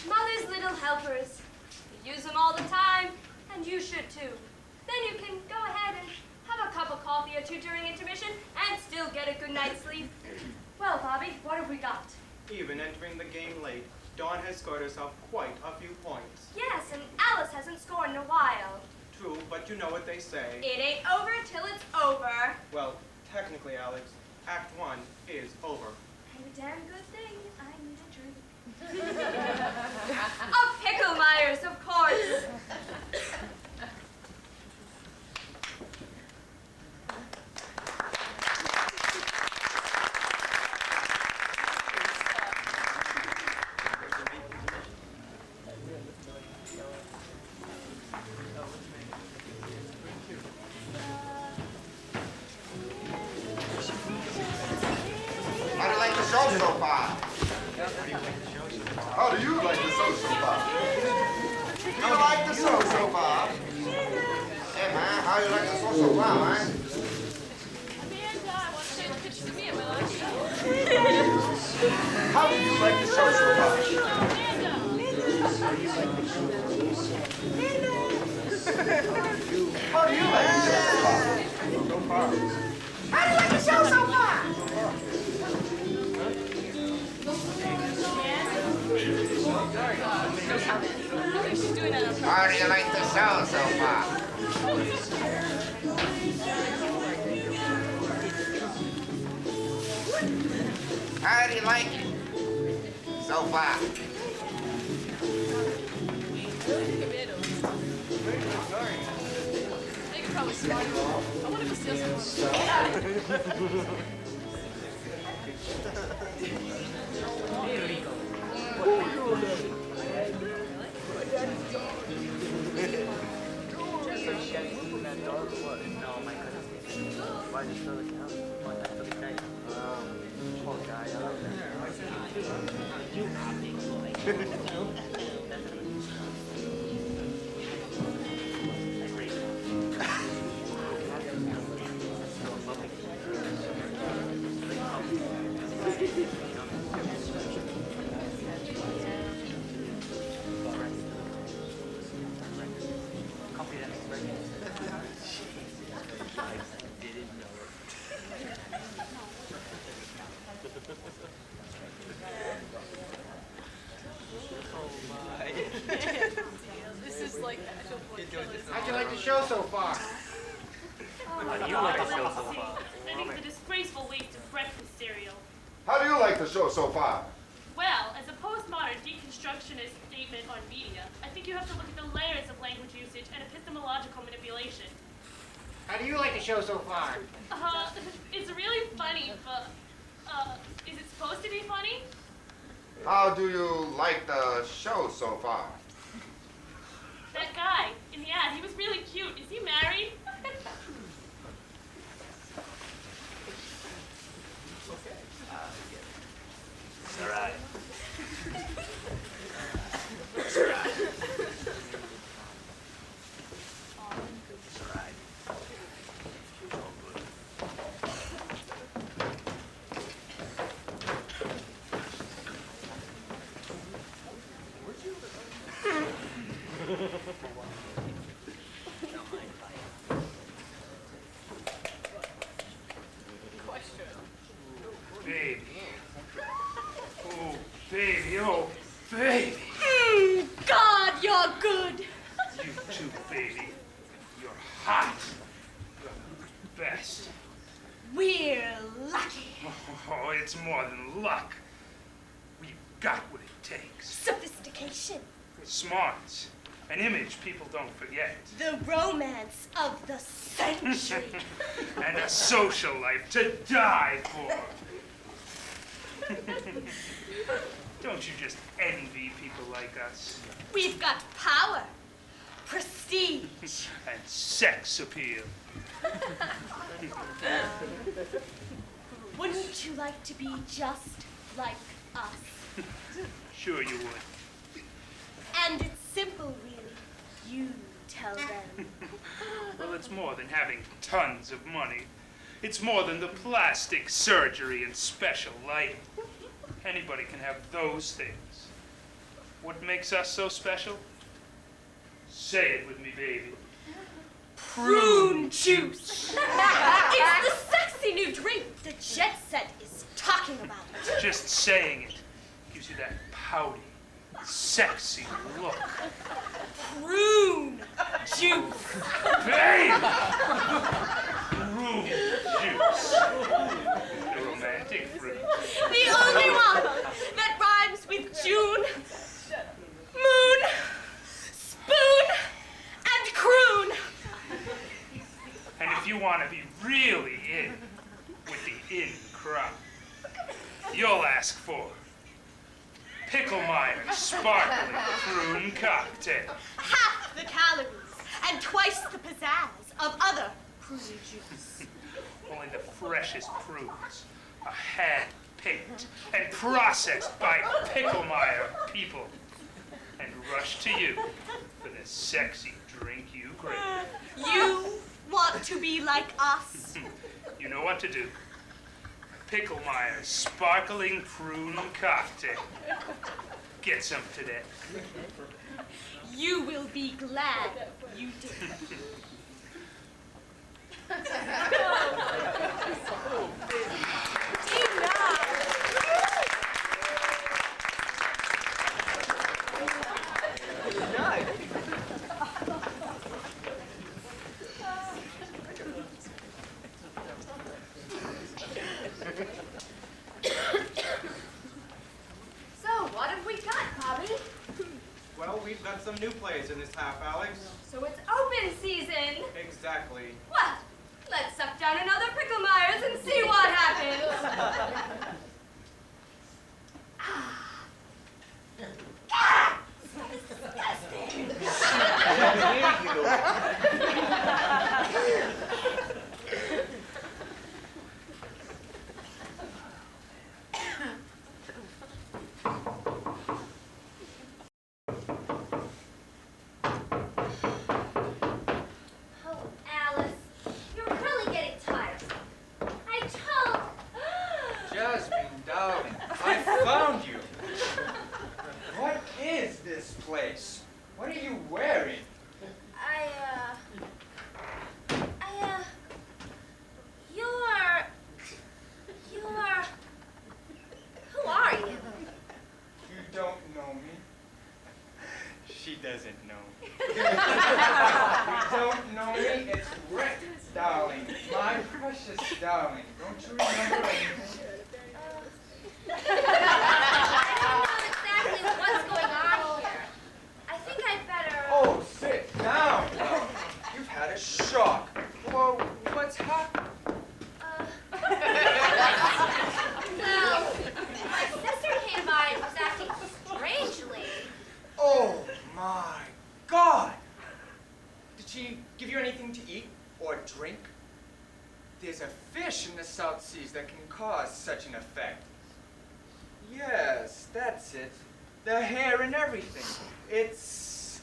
Mother's Little Helpers. You use them all the time, and you should too. Then you can go ahead and have a cup of coffee or two during intermission and still get a good night's sleep. Well, Bobby, what have we got? Even entering the game late, Dawn has scored herself quite a few points. Yes, and Alice hasn't scored in a while. True, but you know what they say. It ain't over till it's over. Well, technically, Alex, Act 1 is over. And a damn good thing I need a drink. A pickle Myers, of course. How do you like the show so far? How do you like the show so far? You like the show so far? Hey man, how you like the show so far, man? How do you like the show so far? How do you like the show so far? How do you like the show so far? How do you like the show so far? How do you like it so far? probably smart. I wonder if he steals some. This is like How'd you like the show so far? How do you like the show so far? I think it's a disgraceful waste of breakfast cereal. How do you like the show so far? Well, as a postmodern deconstructionist statement on media, I think you have to look at the layers of language usage and epistemological manipulation. How do you like the show so far? It's really funny, but, is it supposed to be funny? How do you like the show so far? That guy in the ad, he was really cute. Is he married? It's all right. It's all right. It's all right. It's all good. Baby. Oh, baby. Oh, baby. God, you're good. You too, baby. You're hot. You're the best. We're lucky. Oh, it's more than luck. We've got what it takes. Sophistication. Smarts. An image people don't forget. The romance of the century. And a social life to die for. Don't you just envy people like us? We've got power, prestige. And sex appeal. Wouldn't you like to be just like us? Sure you would. And it's simple, really. You tell them. Well, it's more than having tons of money. It's more than the plastic surgery and special lighting. Anybody can have those things. What makes us so special? Say it with me, baby. Prune juice. It's the sexy new drink the jet set is talking about. Just saying it gives you that pouty, sexy look. Prune juice. Babe! Prune juice. The romantic fruit. The only one that rhymes with June, moon, spoon, and croon. And if you want to be really in with the in crowd, you'll ask for Picklemeyer's sparkling prune cocktail. Half the calories and twice the pizzazz of other prune juice. Only the freshest prunes are hand-picked and processed by Picklemeyer people and rushed to you for the sexy drink you crave. You want to be like us? You know what to do. Picklemeyer's sparkling prune cocktail. Get some today. You will be glad you did. So, what have we got, Bobby? Well, we've got some new plays in this half, Alex. So it's open season. Exactly. exactly. What? Let's suck down another Pickle Myers and see what happens. Ah! Disgusting. Oh, Alice, you're really getting tired. I told... Jasmine, darling, I found you. What is this place? What are you wearing? Who are you? You don't know me. She doesn't know. You don't know me? It's Rick, darling. My precious darling. Don't you remember anything? I don't know exactly what's going on here. I think I'd better... Oh, sit down. You've had a shock. Well, what's happened? Well, my sister came by and was acting strangely. Oh, my God. Did she give you anything to eat or drink? There's a fish in the South Seas that can cause such an effect. Yes, that's it. The hair and everything. It's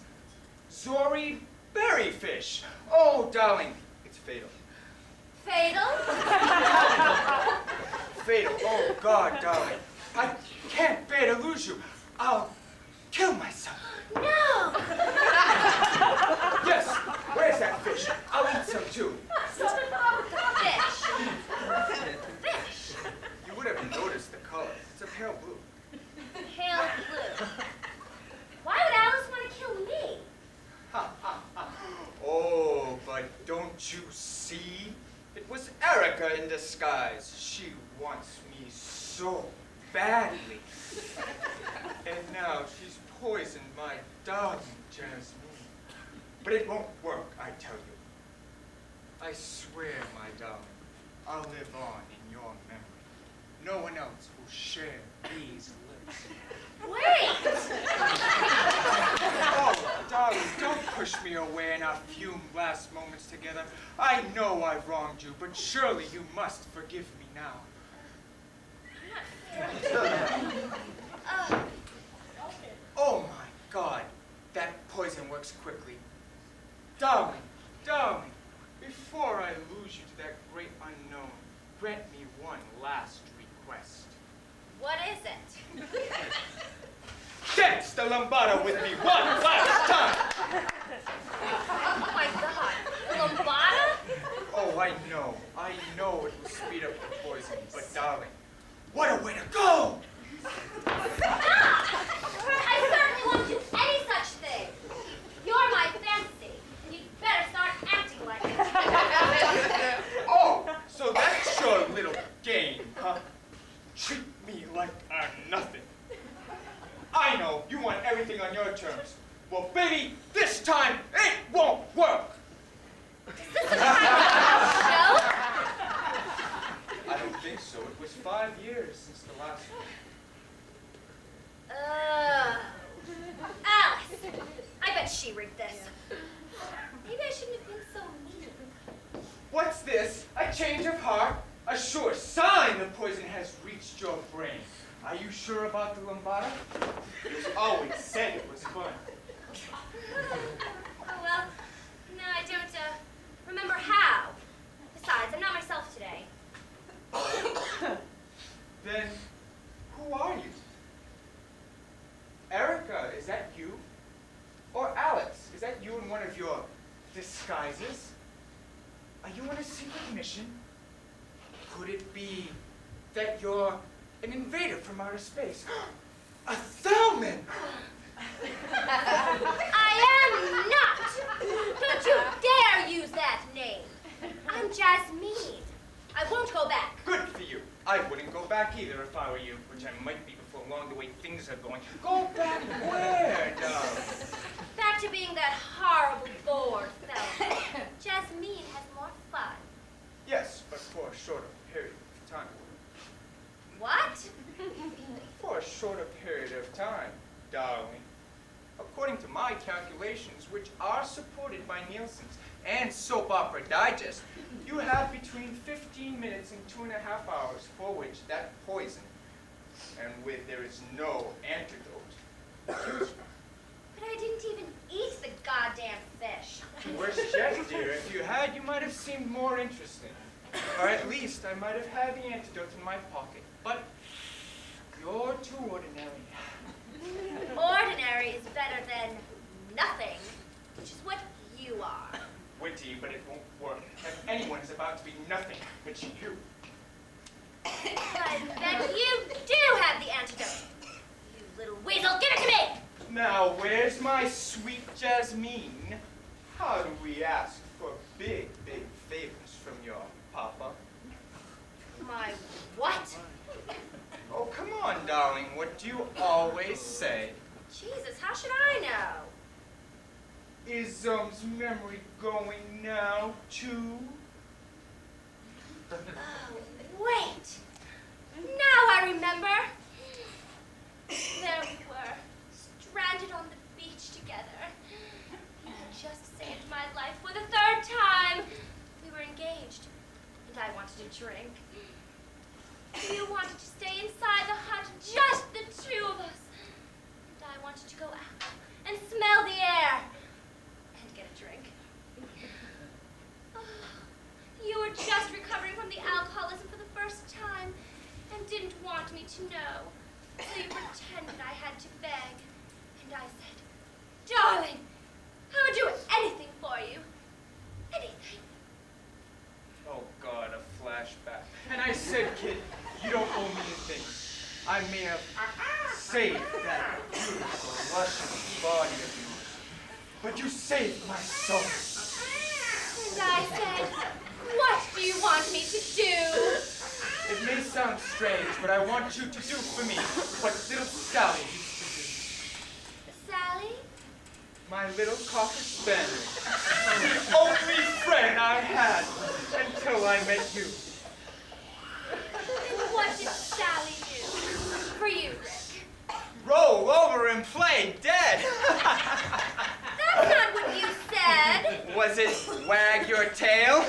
Zori berryfish. Oh, darling, it's fatal. Fatal? Fatal. Oh, God, darling. I can't bear to lose you. I'll kill myself. No! Yes, where's that fish? I'll eat some too. Fish. Fish. You would have noticed the color. It's a pale blue. Pale blue. Why would Alice want to kill me? Ha, ha, ha. Oh, but don't you see? It was Erica in disguise. She wants me so badly. And now she's poisoned my darling Jasmine. But it won't work, I tell you. I swear, my darling, I'll live on in your memory. No one else will share these lips. Wait! Oh, darling, don't push me away in our few last moments together. I know I've wronged you, but surely you must forgive me now. Oh, my God. That poison works quickly. Darling, darling, before I lose you to that great unknown, grant me one last request. What is it? Dance the lambada with me one last time! Oh my God. Lambada? Oh, I know it will speed up the poison, but darling, what a way to go! Stop! I certainly won't do any such thing. You're my fancy, and you'd better start acting like it. Oh, so that's your little game, huh? Treat me like I'm nothing. I know you want everything on your terms. Well, baby, this time it won't work. Is this a kind of show? I don't think so. It was 5 years since the last one. Alice, I bet she rigged this. Maybe I shouldn't have been so mean. What's this? A change of heart? A sure sign the poison has reached your brain. Are you sure about the lambada? You always said it was fun. Oh, well, no, I don't, remember how. Besides, I'm not myself today. Then, who are you? Erica, is that you? Or Alex, is that you in one of your disguises? Are you on a secret mission? Could it be that you're an invader from outer space? A Thelman! I am not! Don't you dare use that name! I'm Jasmine. I won't go back. Good for you. I wouldn't go back either if I were you, which I might be before long the way things are going. Go back where, darling? Back to being that horrible, bored fellow. Jasmine. stations, which are supported by Nielsen's and Soap Opera Digest, you have between 15 minutes and 2.5 hours for which that poison, and with there is no antidote. But I didn't even eat the goddamn fish. Worse yet, dear, if you had, you might have seemed more interesting. Or at least I might have had the antidote in my pocket. But you're too ordinary. Ordinary is better than nothing, which is what you are. Witty, but it won't work. If anyone is about to be nothing, it's you. I bet you do have the antidote. You little weasel, give it to me! Now, where's my sweet Jasmine? How do we ask for big, big favors from your papa? My what? Oh, come on, darling. What do you always say? Jesus, how should I know? Is memory going now, too? Oh, wait. Now I remember. There we were, stranded on the beach together. You had just saved my life for the 3rd time. We were engaged, and I wanted a drink. You wanted to stay inside the hut, just the 2 of us. And I wanted to go out and smell the air and get a drink. You were just recovering from the alcoholism for the first time and didn't want me to know. So you pretended I had to beg. And I said, darling, I would do anything for you. Anything. Oh, God, a flashback. And I said, kid, you don't owe me a thing. I may have saved that beautiful, luscious body of yours, but you saved my soul. And I said, what do you want me to do? It may sound strange, but I want you to do for me what little Sally used to do. Sally? My little cocker spaniel. The only friend I had until I met you. And what did Sally do for you, Rick? Roll over and play dead. That's not what you said. Was it wag your tail?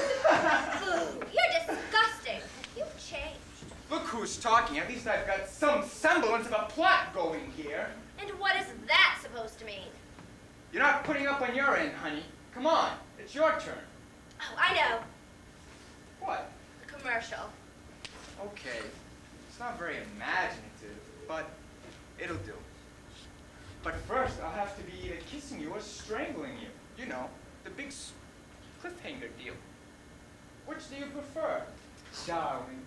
Boo, you're disgusting. You've changed. Look who's talking. At least I've got some semblance of a plot going here. And what is that supposed to mean? You're not putting up on your end, honey. Come on, it's your turn. Oh, I know. What? The commercial. Okay, it's not very imaginative, but it'll do. But first, I'll have to be either kissing you or strangling you. You know, the big cliffhanger deal. Which do you prefer, darling?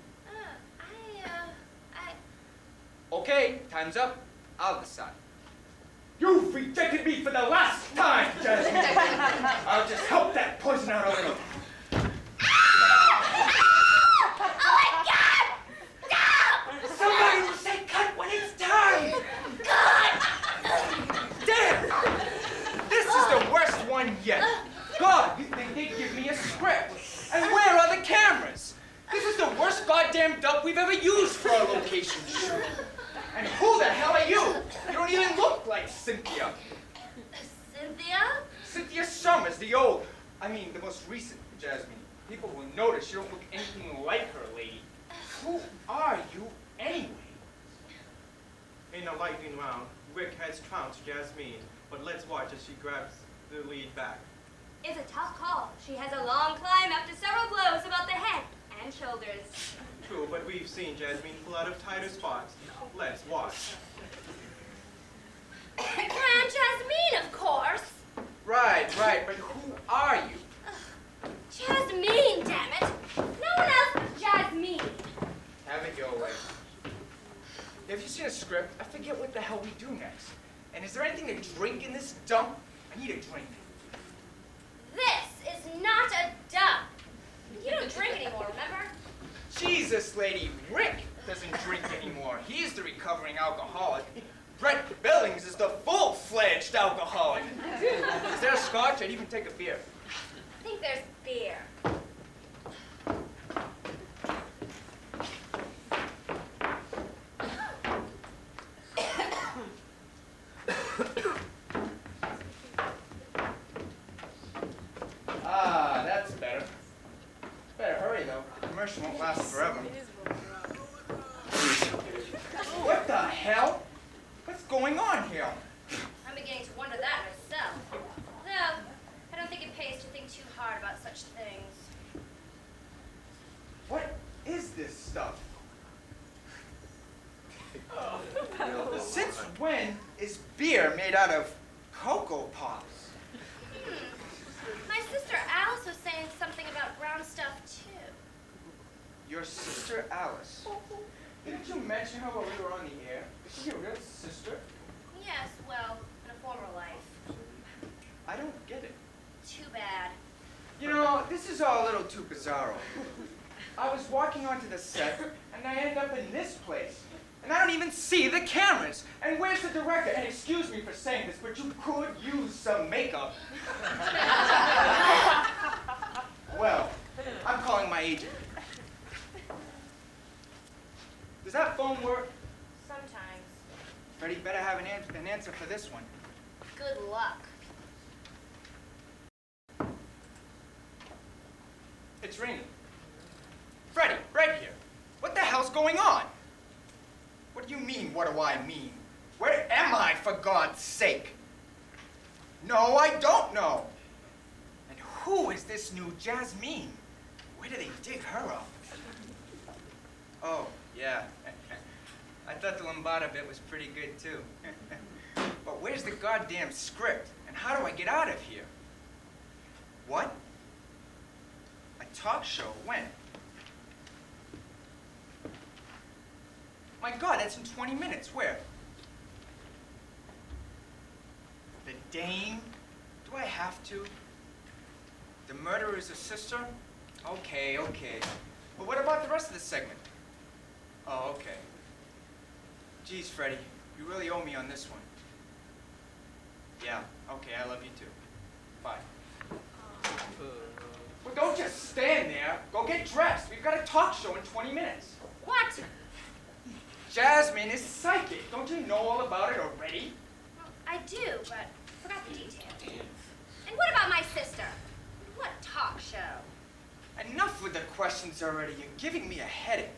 Okay, time's up. I'll decide. You've rejected me for the last time, Jasmine. I'll just help that poison out a little. Oh my God! No! Somebody will say cut when it's time. God! Damn! This is the worst one yet. God, you'd think they'd give me a script. And where are the cameras? This is the worst goddamn dub we've ever used for our location shoot. And who the hell are you? You don't even look like Cynthia. Cynthia? Cynthia Summers, the most recent Jasmine. People will notice you don't look anything like her, lady. Who are you, anyway? In a lightning round, Rick has trounced Jasmine, but let's watch as she grabs the lead back. It's a tough call. She has a long climb after several blows about the head and shoulders. True, but we've seen Jasmine pull out of tighter spots. Let's watch. Grand Jasmine, of course. Right, but who are you? Jasmine, damn it. No one else but Jasmine. Have it your way. Have you seen a script? I forget what the hell we do next. And is there anything to drink in this dump? I need a drink. This is not a dump. You don't drink anymore, remember? Jesus, lady, Rick doesn't drink anymore. He's the recovering alcoholic. Brett Billings is the full-fledged alcoholic. Is there a scotch? I'd even take a beer. I think there's beer. crush won't last forever. What the hell? What's going on here? I'm beginning to wonder that myself. Though, I don't think it pays to think too hard about such things. What is this stuff? Since when is beer made out of Cocoa Pops? My sister Alice was saying something about brown stuff, too. Your sister Alice? Didn't you mention her while we were on the air? Is she your real sister? Yes, well, in a former life. I don't get it. Too bad. You know, this is all a little too bizarro. I was walking onto the set, and I end up in this place. And I don't even see the cameras. And where's the director? And excuse me for saying this, but you could use some makeup. Well, I'm calling my agent. Does that phone work? Sometimes. Freddie, better have an answer for this one. Good luck. It's ringing. Freddie, right here. What the hell's going on? What do you mean, what do I mean? Where am I, for God's sake? No, I don't know. And who is this new Jasmine? Where do they dig her up? Oh, yeah. I thought the Lombarda bit was pretty good, too. But where's the goddamn script? And how do I get out of here? What? A talk show? When? My God, that's in 20 minutes. Where? The Dame? Do I have to? The murderer is a sister? Okay, okay. But what about the rest of the segment? Oh, okay. Geez, Freddie, you really owe me on this one. Yeah, okay, I love you too. Bye. Well, don't just stand there. Go get dressed. We've got a talk show in 20 minutes. What? Jasmine is psychic. Don't you know all about it already? Well, I do, but forgot the details. And what about my sister? What talk show? Enough with the questions already. You're giving me a headache.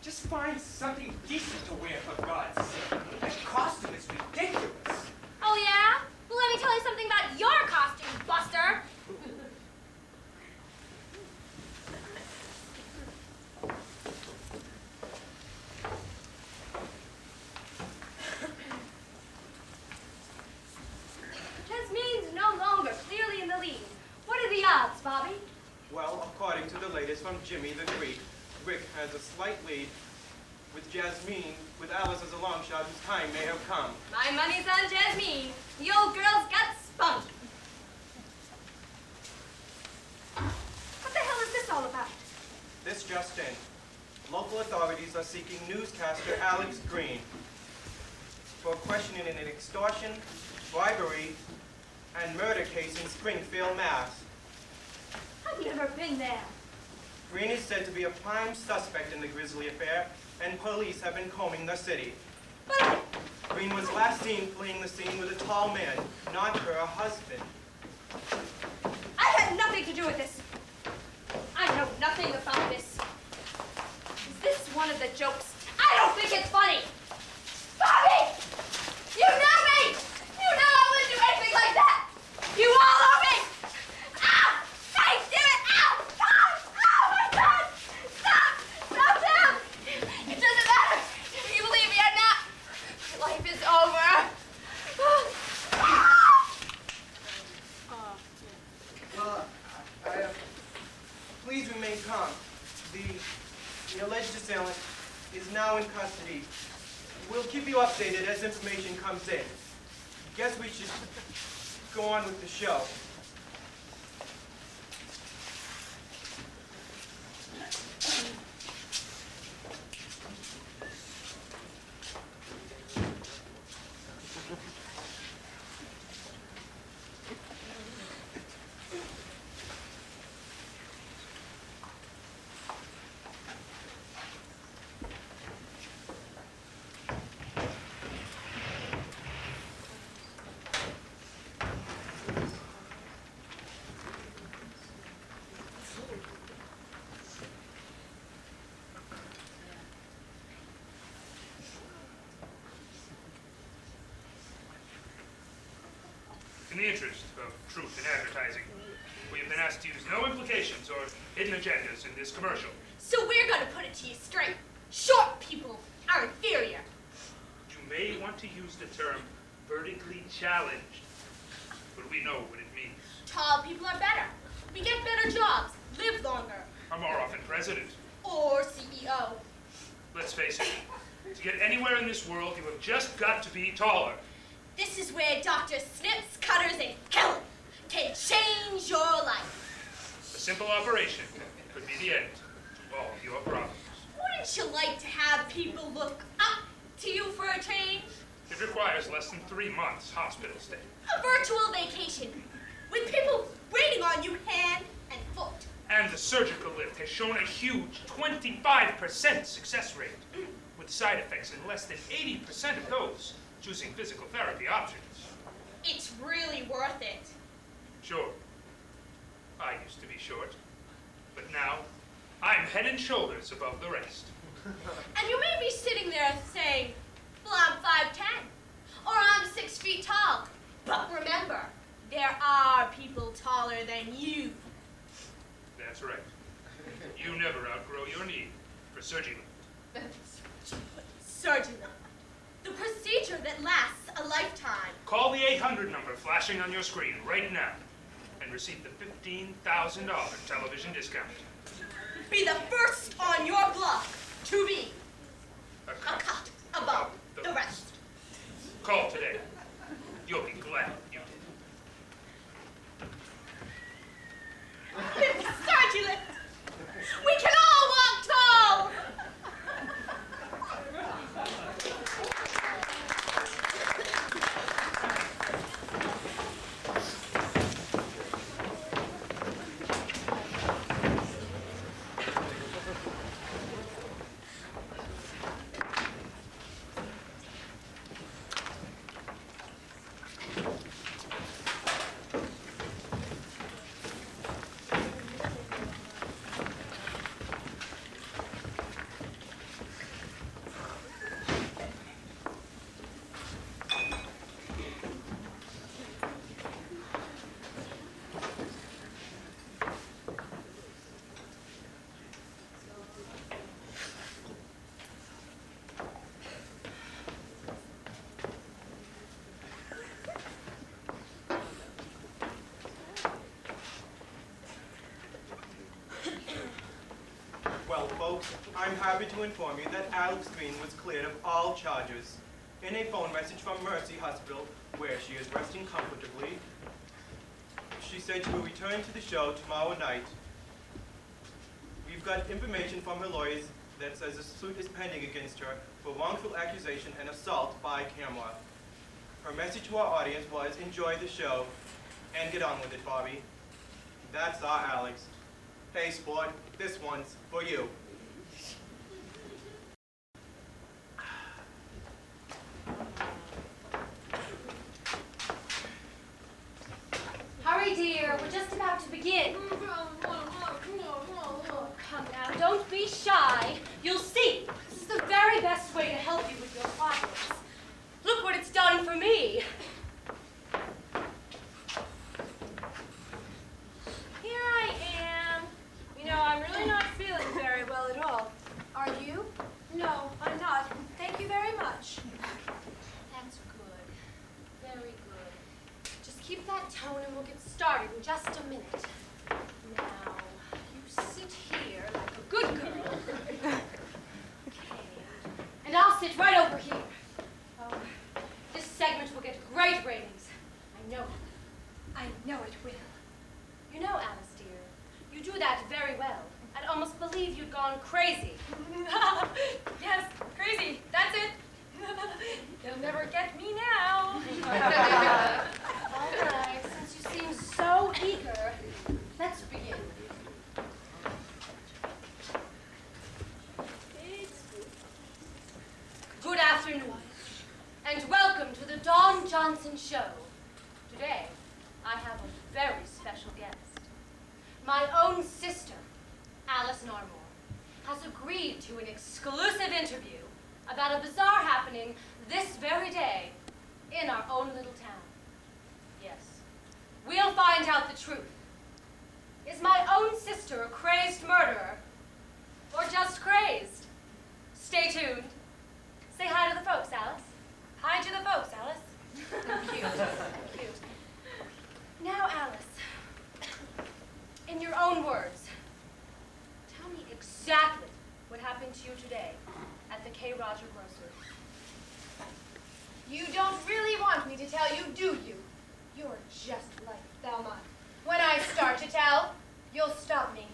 Just find something decent to wear, for God's sake. That costume is ridiculous. Oh, yeah? Well, let me tell you something about your costume, Buster. Jasmine's no longer clearly in the lead. What are the odds, Bobby? Well, according to the latest from Jimmy the Greek, Rick has a slight lead with Jasmine, with Alice as a long shot whose time may have come. My money's on Jasmine. The old girl's got spunk. What the hell is this all about? This just in. Local authorities are seeking newscaster Alex Green for questioning in an extortion, bribery, and murder case in Springfield, Mass. I've never been there. Green is said to be a prime suspect in the grisly affair, and police have been combing the city. But Green was last seen fleeing the scene with a tall man, not her husband. I had nothing to do with this. I know nothing about this. Is this one of the jokes? I don't think it's funny. Bobby! You know me! You know I wouldn't do anything like that! You all know me! Ow! Hey, damn it! Ow! Ow! Oh my God! Stop! Stop now! It doesn't matter if you believe me or not. My life is over. Please remain calm. The alleged assailant is now in custody. We'll keep you updated as information comes in. Guess we should go on with the show. interest of truth in advertising, we have been asked to use no implications or hidden agendas in this commercial. So we're gonna put it to you straight. Short people are inferior. You may want to use the term vertically challenged, but we know what it means. Tall people are better. We get better jobs, live longer. Are more often president. Or CEO. Let's face it, to get anywhere in this world, you have just got to be taller. This is where Dr. Snips, Cutters, and Kellen can change your life. A simple operation could be the end to all your problems. Wouldn't you like to have people look up to you for a change? It requires less than 3 months hospital stay. A virtual vacation with people waiting on you hand and foot. And the surgical lift has shown a huge 25% success rate, with side effects in less than 80% of those choosing physical therapy options. It's really worth it. Sure, I used to be short, but now I'm head and shoulders above the rest. And you may be sitting there saying, well, I'm 5'10", or I'm 6 feet tall. But remember, there are people taller than you. That's right. You never outgrow your need for surgery. Surgery. The procedure that lasts a lifetime. Call the 800 number flashing on your screen right now and receive the $15,000 television discount. Be the first on your block to be A a cut above the rest. Call today. You'll be glad you did. Surgery. We can all walk tall. Well, folks, I'm happy to inform you that Alex Green was cleared of all charges. In a phone message from Mercy Hospital, where she is resting comfortably, she said she will return to the show tomorrow night. We've got information from her lawyers that says a suit is pending against her for wrongful accusation and assault by camera. Her message to our audience was, enjoy the show and get on with it, Bobby. That's our Alex. Hey, sport, this one's for you. Hurry, dear. We're just about to begin. Come now, don't be shy. You'll see. This is the very best way to help you with your problems. Look what it's done for me. Here I am. You know, I'm really not feeling very well at all. Are you? No, I'm not. Thank you very much. That's good. Very good. Just keep that tone and we'll get started in just a minute. Now, you sit here like a good girl. Okay. And I'll sit right over here. Oh, this segment will get great ratings. I know it. I know it will. You know, Alice, dear, you do that very well. I'd almost believe you'd gone crazy. Yes, crazy. That's it. They'll never get me now. All right, since you seem so eager, let's begin. Good afternoon, and welcome to the Dawn Johnson Show. Today, I have a very special guest. My own sister, Alice Narmore, has agreed to an exclusive interview about a bizarre happening this very day in our own little town. Yes, we'll find out the truth. Is my own sister a crazed murderer? Or just crazed? Stay tuned. Say hi to the folks, Alice. Hi to the folks, Alice. Cute. Cute. Now, Alice, in your own words, tell me exactly what happened to you today at the K. Roger grocery. You don't really want me to tell you, do you? You're just like Thelma. When I start to tell, you'll stop me.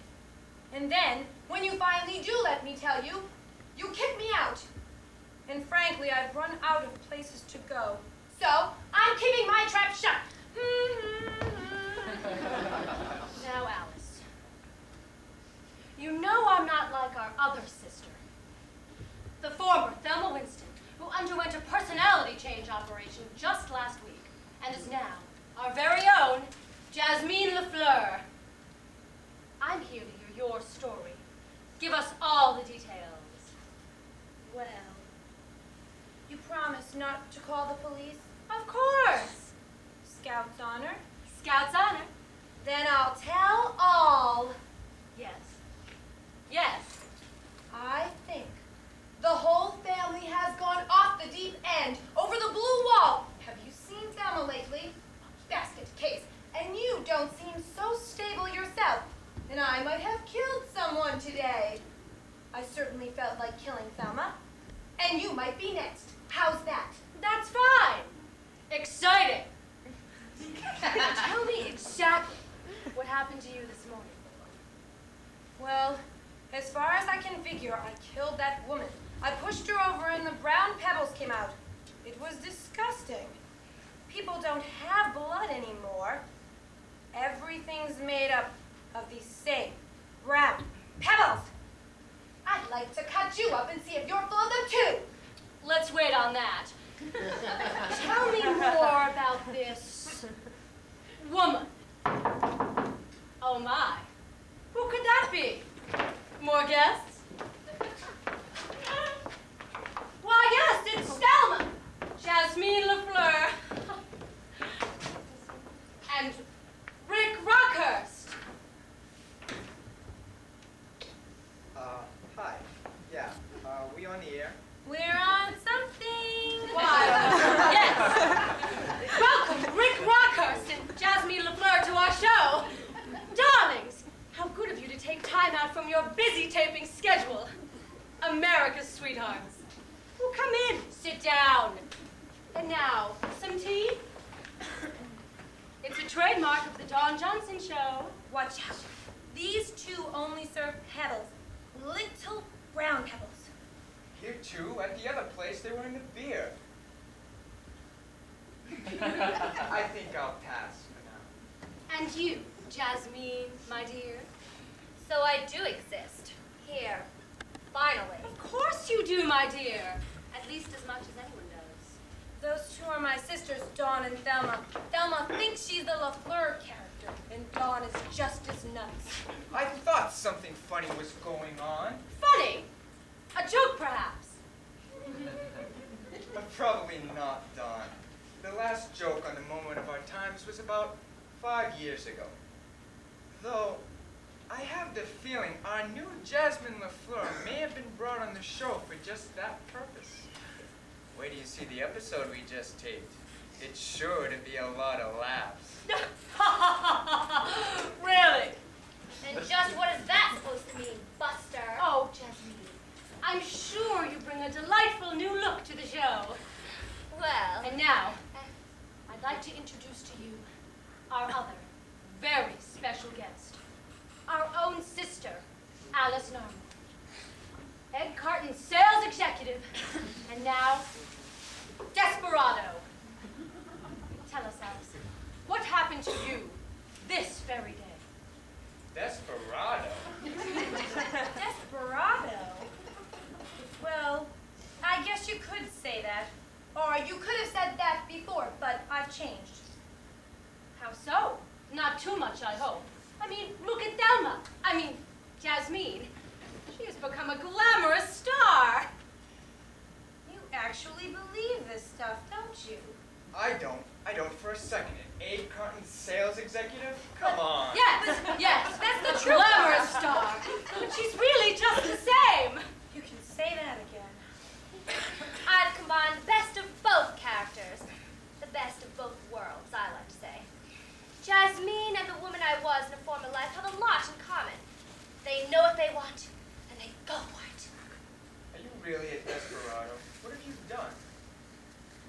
And then, when you finally do let me tell you, you kick me out. And frankly, I've run out of places to go. So, I'm keeping my trap shut. Now, Alice, you know I'm not like our other sister, the former Thelma Winston, who underwent a personality change operation just last week, and is now our very own Jasmine LaFleur. I'm here to hear your story. Give us all the details. Well, you promise not to call the police? Of course. Scout's honor? Scout's honor. Then I'll tell all. Yes. Yes. I think the whole family has gone off the deep end, over the blue wall. Have you seen Thelma lately? Basket case. And you don't seem so stable yourself. And I might have killed someone today. I certainly felt like killing Thelma. And you might be next. How's that? That's fine. Exciting. Tell me exactly what happened to you this morning. Well, as far as I can figure, I killed that woman. I pushed her over and the brown pebbles came out. It was disgusting. People don't have blood anymore. Everything's made up of these same brown pebbles. I'd like to cut you up and see if you're full of them too. Let's wait on that. Tell me more about this woman. Oh my. Who could that be? More guests? Why, yes, it's Thelma. Jasmine LaFleur. And Rick Rockhurst. Hi. Yeah, we on the air? We're on something. Why, yes. Welcome, Rick Rockhurst and Jasmine LaFleur to our show. Darlings, how good of you to take time out from your busy taping schedule. America's sweethearts. Oh, come in, sit down. And now, some tea? It's a trademark of the Dawn Johnson Show. Watch out. These two only serve pebbles. Little brown pebbles. Here too, at the other place they were in the beer. I think I'll pass for now. And you, Jasmine, my dear? So I do exist. Here. Finally. Of course you do, my dear. At least as much as anyone does. Those two are my sisters, Dawn and Thelma. Thelma thinks she's the LaFleur character, and Dawn is just as nuts. I thought something funny was going on. Funny? A joke, perhaps? But probably not, Dawn. The last joke on the Moment of Our Times was about 5 years ago. Though, I have the feeling our new Jasmine LaFleur may have been brought on the show for just that purpose. Wait till you see the episode we just taped. It's sure to be a lot of laughs. Really? And just what is that supposed to mean, Buster? Oh, Jasmine, I'm sure you bring a delightful new look to the show. Well. And now, I'd like to introduce to you our other very special guest, our own sister, Alice Norman, Ed Carton's sales executive, and now, desperado. Tell us, Alice, what happened to you this very day? Desperado? Desperado? Well, I guess you could say that. Or you could have said that before, but I've changed. How so? Not too much, I hope. I mean, look at Thelma. I mean, Jasmine. She has become a glamorous star. You actually believe this stuff, don't you? I don't for a second. And Abe Carton's sales executive? Come on. Yes, that's the true glamorous star. But she's really just the same. You can say that again. I've combined the best of both characters. The best of both worlds, I like to say. Jasmine and the woman I was in a former life have a lot in common. They know what they want, and they go for it. Are you really a desperado? What have you done?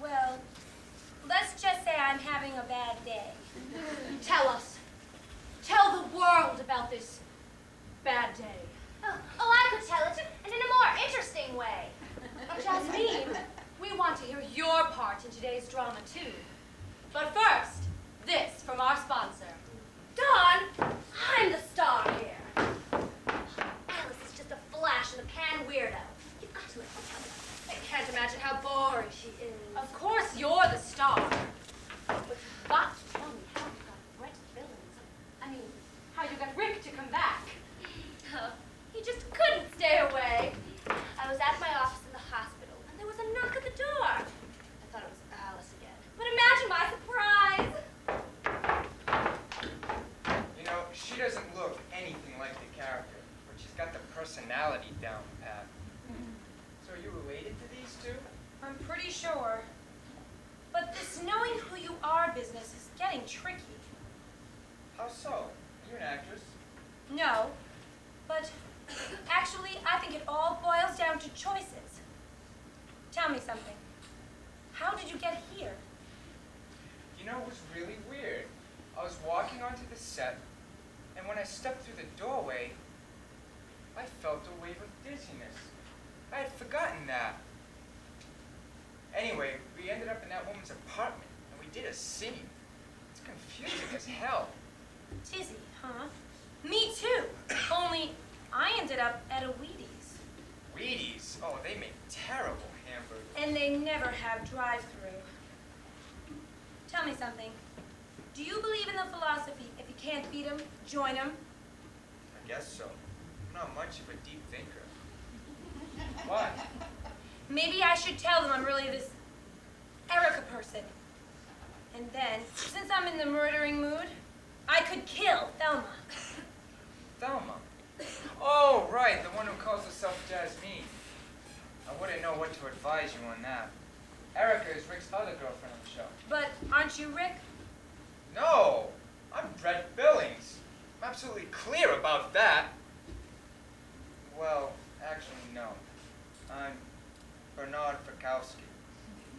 Well, let's just say I'm having a bad day. Tell us. Tell the world about this bad day. Oh, I could tell it, and in a more interesting way. Jasmine, we want to hear your part in today's drama, too. But first, this from our sponsor. Dawn, I'm the star here. Alice is just a flash-in-the-pan weirdo. You've got to let me tell you. I can't imagine how boring she is. Of course you're the star. But you've got to tell me how you got Brett Billings. I mean, how you got Rick to come back. Oh, he just couldn't stay away. I was at my office in the hospital, and there was a knock at the door. I thought it was Alice again. But imagine my surprise. You know, she doesn't look anything like the character, but she's got the personality down pat. So are you related to these two? I'm pretty sure. But this knowing who you are business is getting tricky. How so? Are you an actress? No, but actually, I think it all boils down to choices. Tell me something. How did you get here? You know, it was really weird. I was walking onto the set, and when I stepped through the doorway, I felt a wave of dizziness. I had forgotten that. Anyway, we ended up in that woman's apartment, and we did a scene. It's confusing as hell. Dizzy, huh? Me too. Only I ended up at a Wheaties. Wheaties? Oh, they make terrible hamburgers. And they never have drive-through. Tell me something. Do you believe in the philosophy, if you can't beat 'em, join 'em? I guess so. I'm not much of a deep thinker. Why? Maybe I should tell them I'm really this Erica person. And then, since I'm in the murdering mood, I could kill Thelma. Thelma? Oh, right, the one who calls herself Jasmine. I wouldn't know what to advise you on that. Erica is Rick's other girlfriend on the show. But aren't you Rick? No, I'm Brett Billings. I'm absolutely clear about that. Well, actually, no. I'm Bernard Frykowski.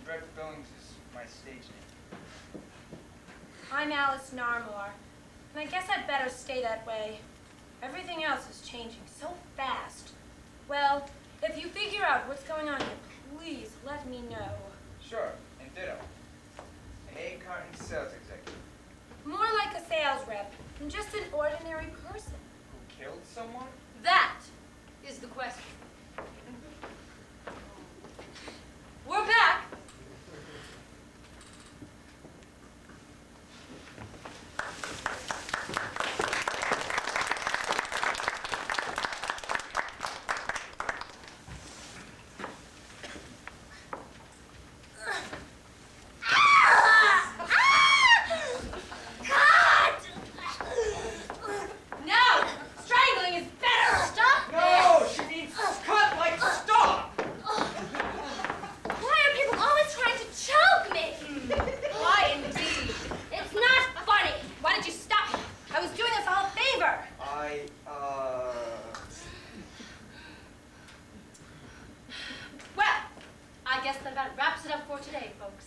Brett Billings is my stage name. I'm Alice Narmore. And I guess I'd better stay that way. Everything else is changing so fast. Well, if you figure out what's going on here, please let me know. Sure, and ditto. An egg carton sales executive. More like a sales rep than just an ordinary person. Who killed someone? That is the question. We're back. No! Strangling is better! Stop! No, she means cut like stop! Why are people always trying to choke me? Why indeed? It's not funny. Why did you stop? I was doing us all a favor. Well, I guess that about wraps it up for today, folks.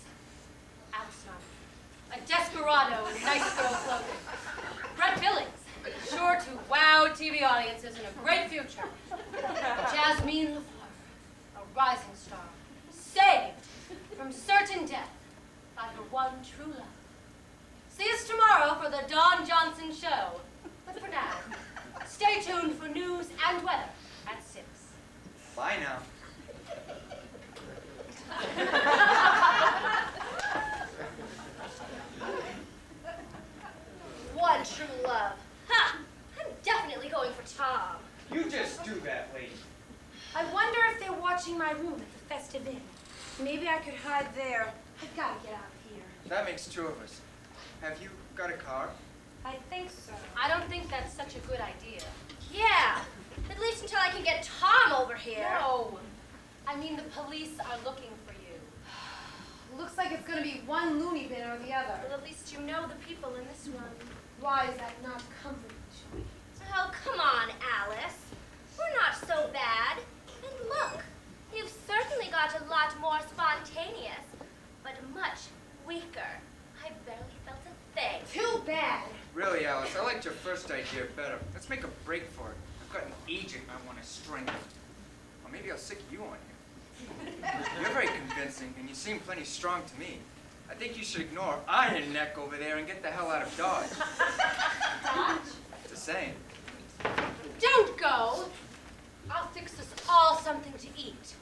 Alice Narmore, a desperado in nice girl clothing. Brett Billings, sure to wow TV audiences in a great future. Jasmine LaFleur, a rising star, saved from certain death by her one true love. See us tomorrow for the Dawn Johnson Show. But for now, stay tuned for news and weather at 6. Bye now. One true love. Ha! I'm definitely going for Tom. You just do that, lady. I wonder if they're watching my room at the Festive Inn. Maybe I could hide there. I've got to get out of here. That makes two of us. Have you got a car. I think so. I don't think that's such a good idea. Yeah, at least until I can get Tom over here. No. I mean, the police are looking for you. Looks like it's gonna be one loony bin or the other. Well, at least you know the people in this one. Why is that not comforting to me? Oh, come on, Alice. We're not so bad. And look, you've certainly got a lot more spontaneous, but much weaker. I barely felt a thing. Too bad. Really, Alice, I liked your first idea better. Let's make a break for it. I've got an agent I want to strangle. Or maybe I'll sick you on here. You're very convincing, and you seem plenty strong to me. I think you should ignore Iron Neck over there and get the hell out of Dodge. Dodge? Just saying. Don't go. I'll fix us all something to eat.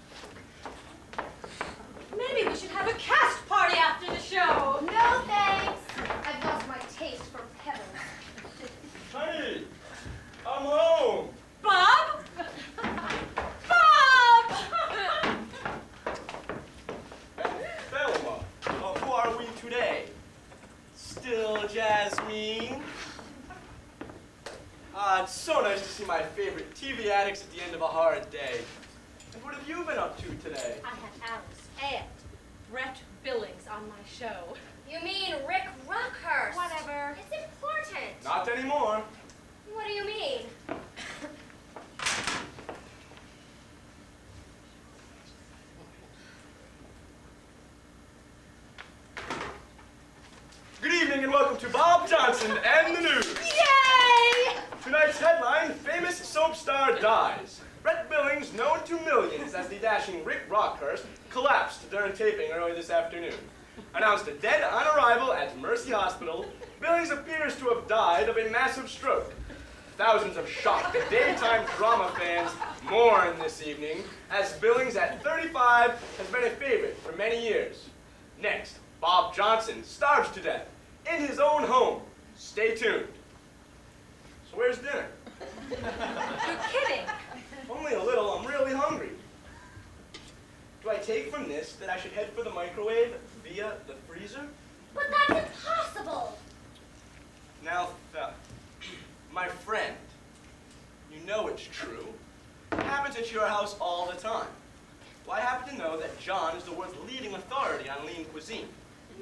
Maybe we should have a cast party after the show. No thanks. I've lost my taste for pebbles. Honey, I'm home. Bob? Bob! Thelma, who are we today? Still Jasmine? It's so nice to see my favorite TV addicts at the end of a hard day. And what have you been up to today? I had Alice and Brett Billings on my show. You mean Rick Rockhurst? Whatever. It's important. Not anymore. What do you mean? Good evening and welcome to Bob Johnson and the News. Yay! Tonight's headline, famous soap star dies. Brett Billings, known to millions as the dashing Rick Rockhurst, collapsed during taping early this afternoon. Announced dead on arrival at Mercy Hospital, Billings appears to have died of a massive stroke. Thousands of shocked daytime drama fans mourn this evening, as Billings at 35 has been a favorite for many years. Next, Bob Johnson starved to death in his own home. Stay tuned. So where's dinner? You're kidding. Only a little. I'm really hungry. Do I take from this that I should head for the microwave via the freezer? But that's impossible. Now, my friend, you know it's true. It happens at your house all the time. Well, I happen to know that John is the world's leading authority on lean cuisine.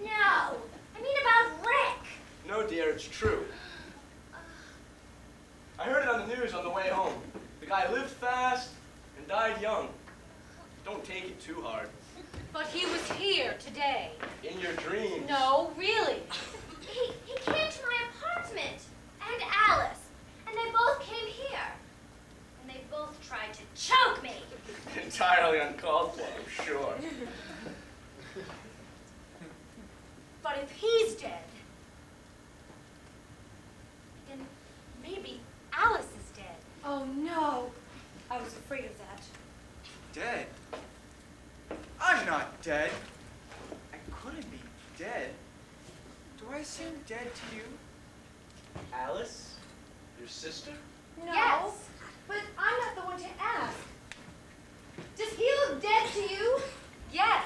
No, I mean about Rick. No, dear, it's true. I heard it on the news on the way home. The guy lived fast and died young. Don't take it too hard. But he was here today. In your dreams. No, really. He came to my apartment, and Alice, and they both came here. And they both tried to choke me. Entirely uncalled for, I'm sure. But if he's dead, then maybe Alice is dead. Oh no. I was afraid of that. Dead? I'm not dead. I couldn't be dead. Do I seem dead to you? Alice? Your sister? No. Yes. But I'm not the one to ask. Does he look dead to you? Yes.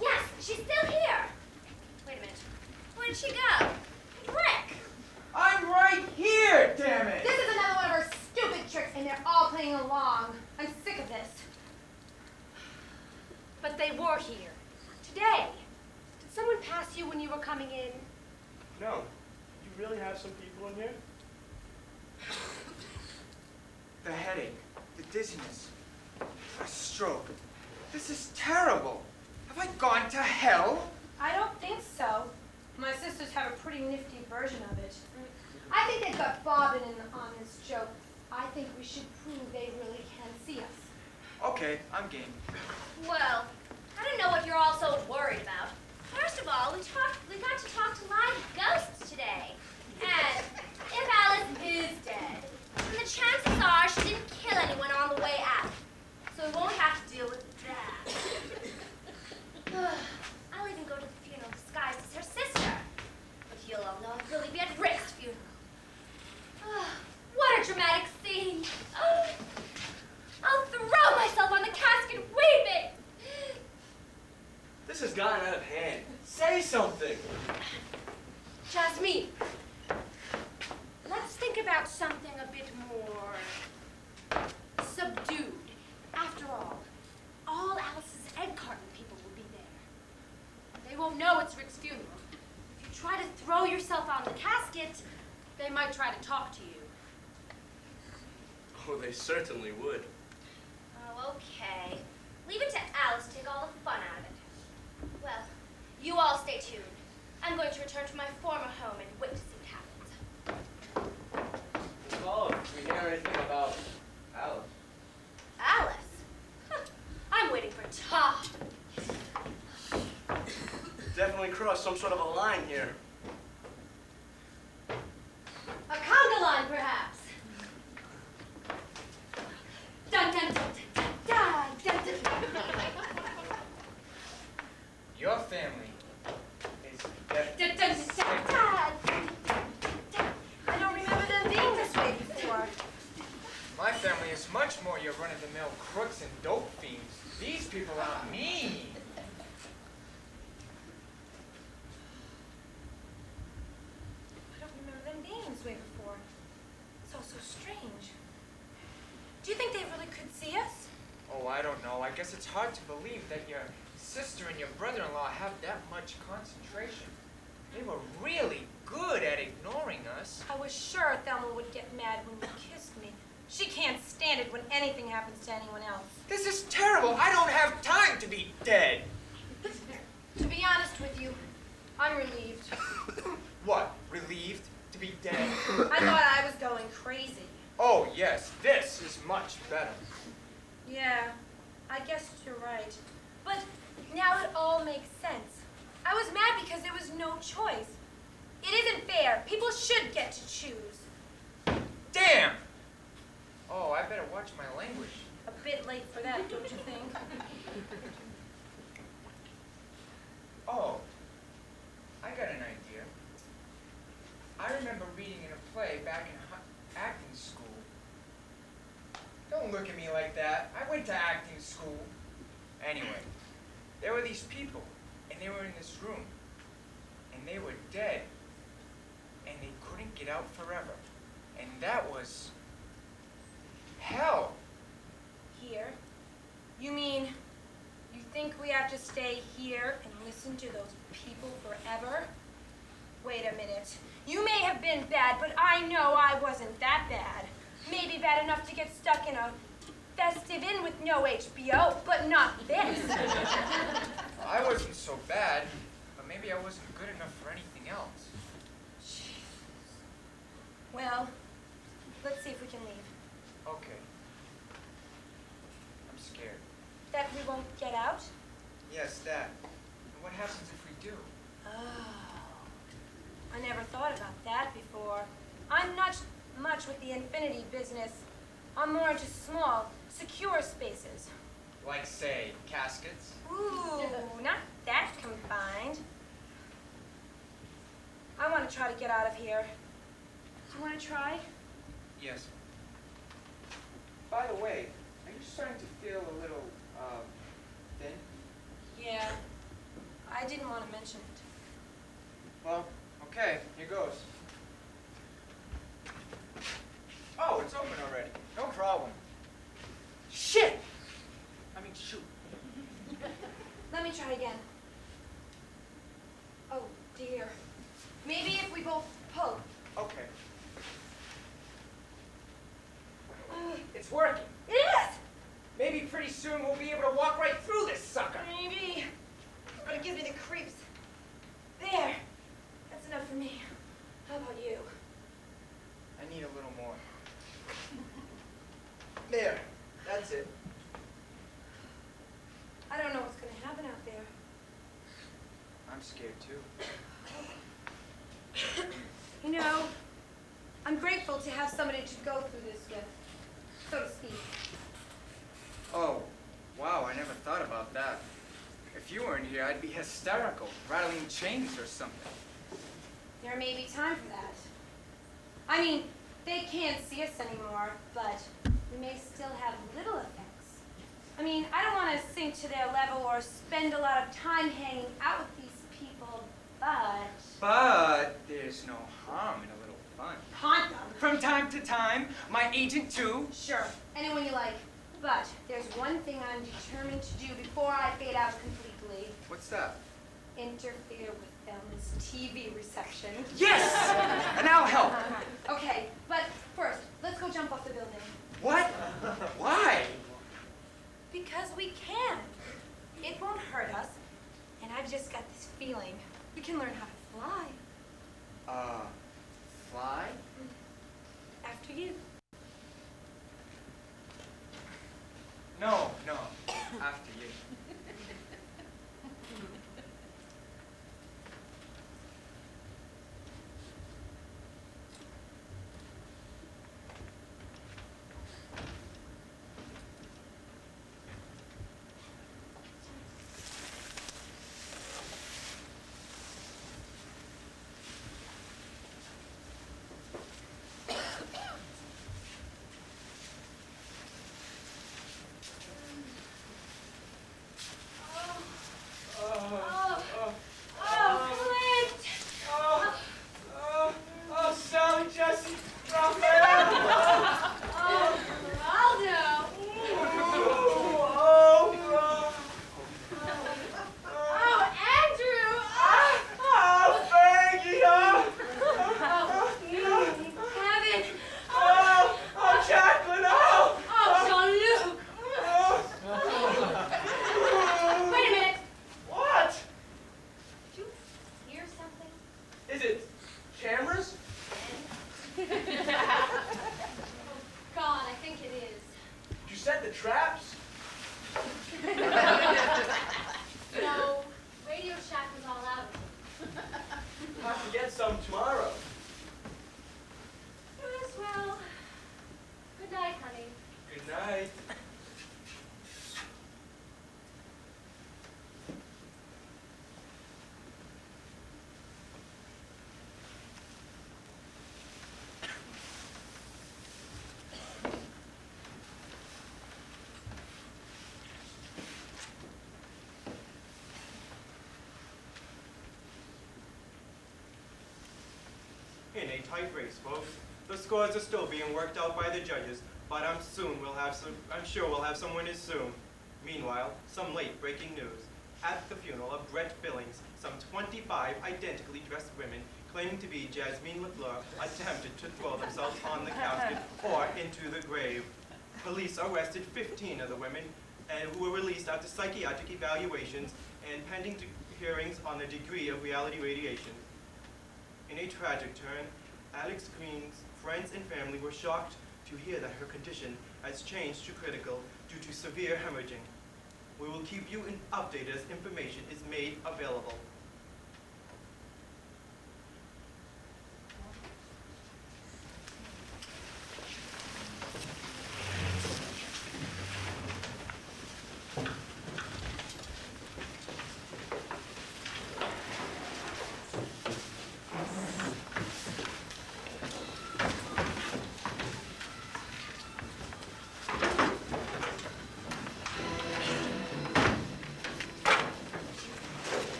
Yes, she's still here. Wait a minute. Where did she go? Rick! I'm right here, damn it! This is another one of her stupid tricks, and they're all playing along. I'm sick of this. But they were here. Today. Did someone pass you when you were coming in? No. You really have some people in here? The headache, the dizziness, a stroke. This is terrible. Have I gone to hell? I don't think so. My sisters have a pretty nifty version of it. I think they've got Bob in on this joke. I think we should prove they really can see us. Okay, I'm game. Well, I don't know what you're all so worried about. First of all, we got to talk to live ghosts today. And if Alice is dead, then the chances are she didn't kill anyone on the way out. So we won't have to deal with that. I'll even go to the funeral disguised as her sister. But you'll all know I'll really be at Rick's funeral. What a dramatic scene. I'll throw myself on the casket weeping. This has gotten out of hand. Say something. Jasmine, let's think about something a bit more subdued. After all Alice's egg carton people will be there. They won't know it's Rick's funeral. If you try to throw yourself on the casket, they might try to talk to you. Oh, they certainly would. Oh, okay. Leave it to Alice to take all the fun out of it. Well, you all stay tuned. I'm going to return to my former home and wait to see what happens. Oh, did we hear anything about Alice? Alice? Huh. I'm waiting for Tom. Definitely crossed some sort of a line here. A conga line, perhaps. Dun dun dun dun dun dun dun dun. Your family is Dun, dun, dun, dun, dun, dun. I don't remember them being this way before. My family is much more your run-of-the-mill crooks and dope fiends. These people are mean. I don't remember them being this way before. It's all so strange. Do you think they really could see us? Oh, I don't know. I guess it's hard to believe that your sister and your brother-in-law have that much concentration. They were really good at ignoring us. I was sure Thelma would get mad when you kissed me. She can't stand it when anything happens to anyone else. This is terrible. I don't have time to be dead. To be honest with you, I'm relieved. What? Relieved to be dead? I thought I was going crazy. Oh, yes. This is much better. Yeah, I guess you're right. But now it all makes sense. I was mad because there was no choice. It isn't fair. People should get to choose. Damn! Oh, I better watch my language. A bit late for that, don't you think? Oh, I got an idea. I remember reading in a play back in acting school. Don't look at me like that. I went to acting school. Anyway, there were these people, and they were in this room, and they were dead, and they couldn't get out forever. And that was hell. Here? You mean you think we have to stay here and listen to those people forever? Wait a minute. You may have been bad, but I know I wasn't that bad. Maybe bad enough to get stuck in a festive inn with no HBO, but not this. I wasn't so bad, but maybe I wasn't good enough for anything else. Well, let's see if we can leave. Okay. I'm scared. That we won't get out? Yes, that. And what happens if we do? Oh, I never thought about that before. I'm not much with the infinity business. I'm more into small, secure spaces. Like, say, caskets? Ooh, not that confined. I want to try to get out of here. Do you want to try? Yes. By the way, are you starting to feel a little, thin? Yeah. I didn't want to mention it. Well, okay, here goes. Oh, it's open already. No problem. Shit! I mean, shoot. Let me try again. Oh, dear. Maybe if we both pull. Okay. It's working. It is! Maybe pretty soon we'll be able to walk right through this sucker. Maybe. But it gives me the creeps. There. That's enough for me. How about you? I need a little more. There. That's it. I don't know what's going to happen out there. I'm scared too. You know, I'm grateful to have somebody to go through this with, so to speak. Oh, wow, I never thought about that. If you weren't here, I'd be hysterical, rattling chains or something. There may be time for that. I mean, they can't see us anymore, but we may still have little effects. I mean, I don't want to sink to their level or spend a lot of time hanging out with these people, But there's no harm in a little fun. Haunt them. From time to time, my agent too. Sure, anyone you like. But there's one thing I'm determined to do before I fade out completely. What's that? Interfere with Thelma's TV reception. Yes! And I'll help. Okay, but first, let's go jump off the building. What? Why? Because we can. It won't hurt us. And I've just got this feeling we can learn how to fly. Fly? After you. No, after you. Sally, Jesse, Raphael! Jacqueline, Jean-Luc! Wait a minute. What? Did you hear something? Is it cameras? God, I think it is. Did you set the traps? No, Radio Shack was all out. Have to get some tomorrow. Yes, well, good night, honey. Good night. In a tight race, folks. The scores are still being worked out by the judges, but I'm sure we'll have some winners soon. Meanwhile, some late breaking news. At the funeral of Brett Billings, some 25 identically dressed women claiming to be Jasmine LaFleur attempted to throw themselves on the casket or into the grave. Police arrested 15 of the women who were released after psychiatric evaluations and pending hearings on the degree of reality radiation. In a tragic turn, Alex Green's friends and family were shocked to hear that her condition has changed to critical due to severe hemorrhaging. We will keep you updated as information is made available.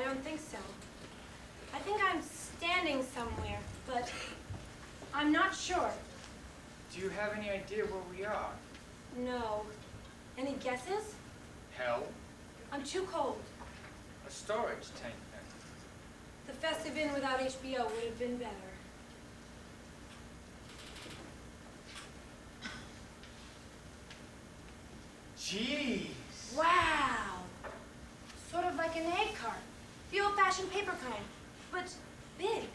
don't think so. I think I'm standing somewhere, but I'm not sure. Do you have any idea where we are? No. Any guesses? Hell? I'm too cold. A storage tank then? The festive inn without HBO would have been better. Jeez! Wow! Sort of like an egg cart. The old-fashioned paper kind, but big.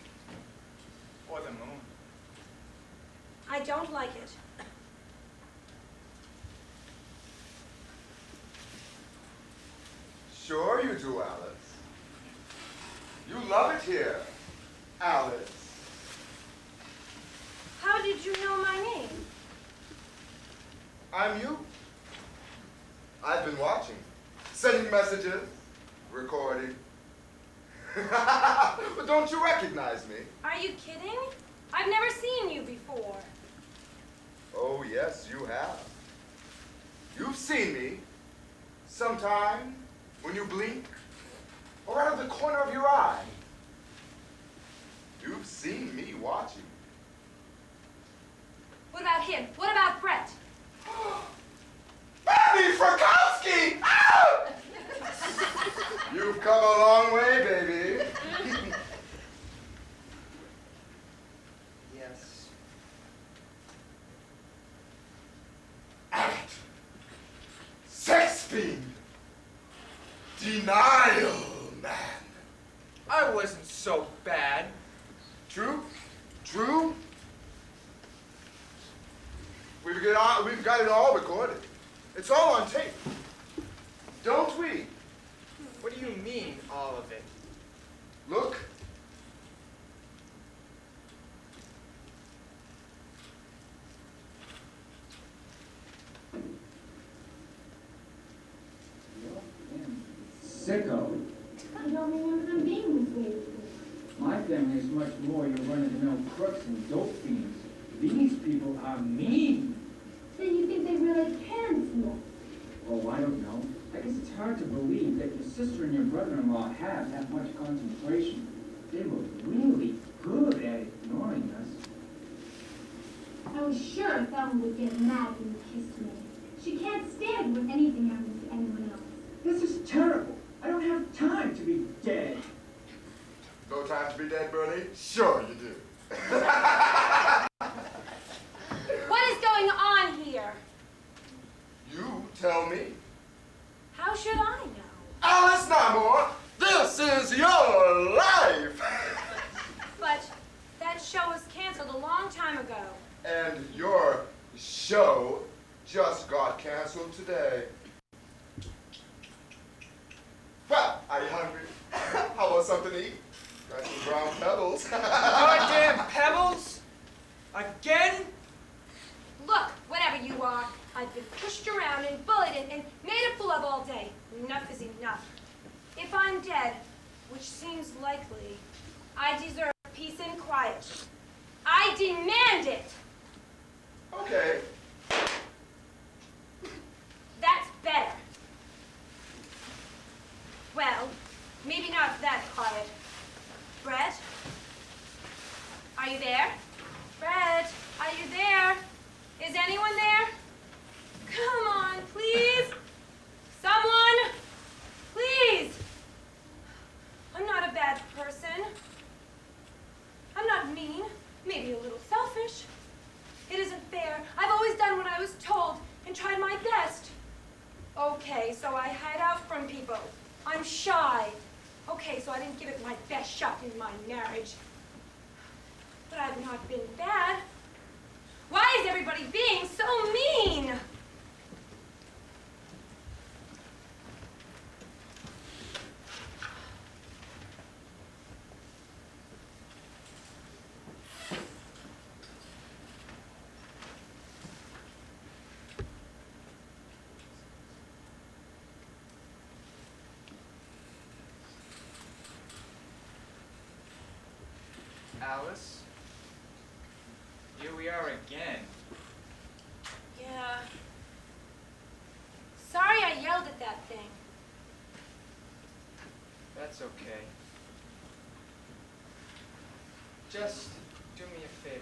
Or the moon. I don't like it. Sure you do, Alice. You love it here, Alice. How did you know my name? I'm you. I've been watching, sending messages, recording. But don't you recognize me? Are you kidding? I've never seen you before. Oh, yes, you have. You've seen me sometime when you blink, or out of the corner of your eye. You've seen me watching. What about him? What about Brett? Bobby Frykowski! Ah! You've come a long way, baby. Yes. Act. Sex fiend. Denial, man. I wasn't so bad. True? True? We've got it all recorded. It's all on tape. Don't we? What do you mean, all of it? Look. Sicko. I don't remember them being this way. My family is much more your run-of-the-mill crooks and dope fiends. These people are mean. Then you think they really can smoke? Oh, I don't know. I guess it's hard to believe that your sister and your brother-in-law have that much concentration. They were really good at ignoring us. I was sure Thelma would get mad when you kissed me. She can't stand when anything happens to anyone else. This is terrible. I don't have time to be dead. No time to be dead, Bernie? Sure you do. What is going on here? You tell me. How should I know? Alice Namor, this is your life! But that show was canceled a long time ago. And your show just got canceled today. Well, are you hungry? How about something to eat? Got some brown pebbles. Goddamn pebbles? Again? Look, whatever you are, I've been pushed around and bullied and made a fool of all day. Enough is enough. If I'm dead, which seems likely, I deserve peace and quiet. I demand it! Okay. That's better. Well, maybe not that quiet. Brett? Are you there? Brett, are you there? Is anyone there? Come on, please. Someone, please. I'm not a bad person. I'm not mean, maybe a little selfish. It isn't fair. I've always done what I was told and tried my best. Okay, so I hide out from people. I'm shy. Okay, so I didn't give it my best shot in my marriage. But I've not been bad. Why is everybody being so mean? Alice? Here we are again. Yeah. Sorry I yelled at that thing. That's okay. Just do me a favor.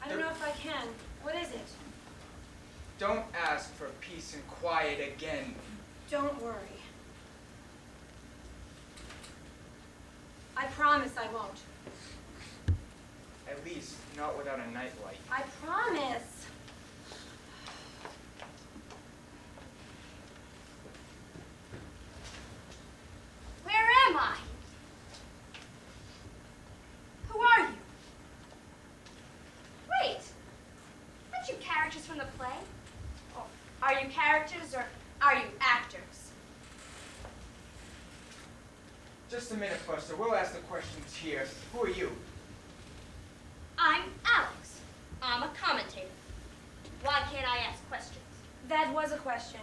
I don't know if I can. What is it? Don't ask for peace and quiet again. Don't worry. I promise I won't. At least not without a nightlight. I promise. Where am I? Who are you? Wait, aren't you characters from the play? Or are you characters or are you actors? Just a minute, Buster. We'll ask the questions here. Who are you? I'm Alex. I'm a commentator. Why can't I ask questions? That was a question.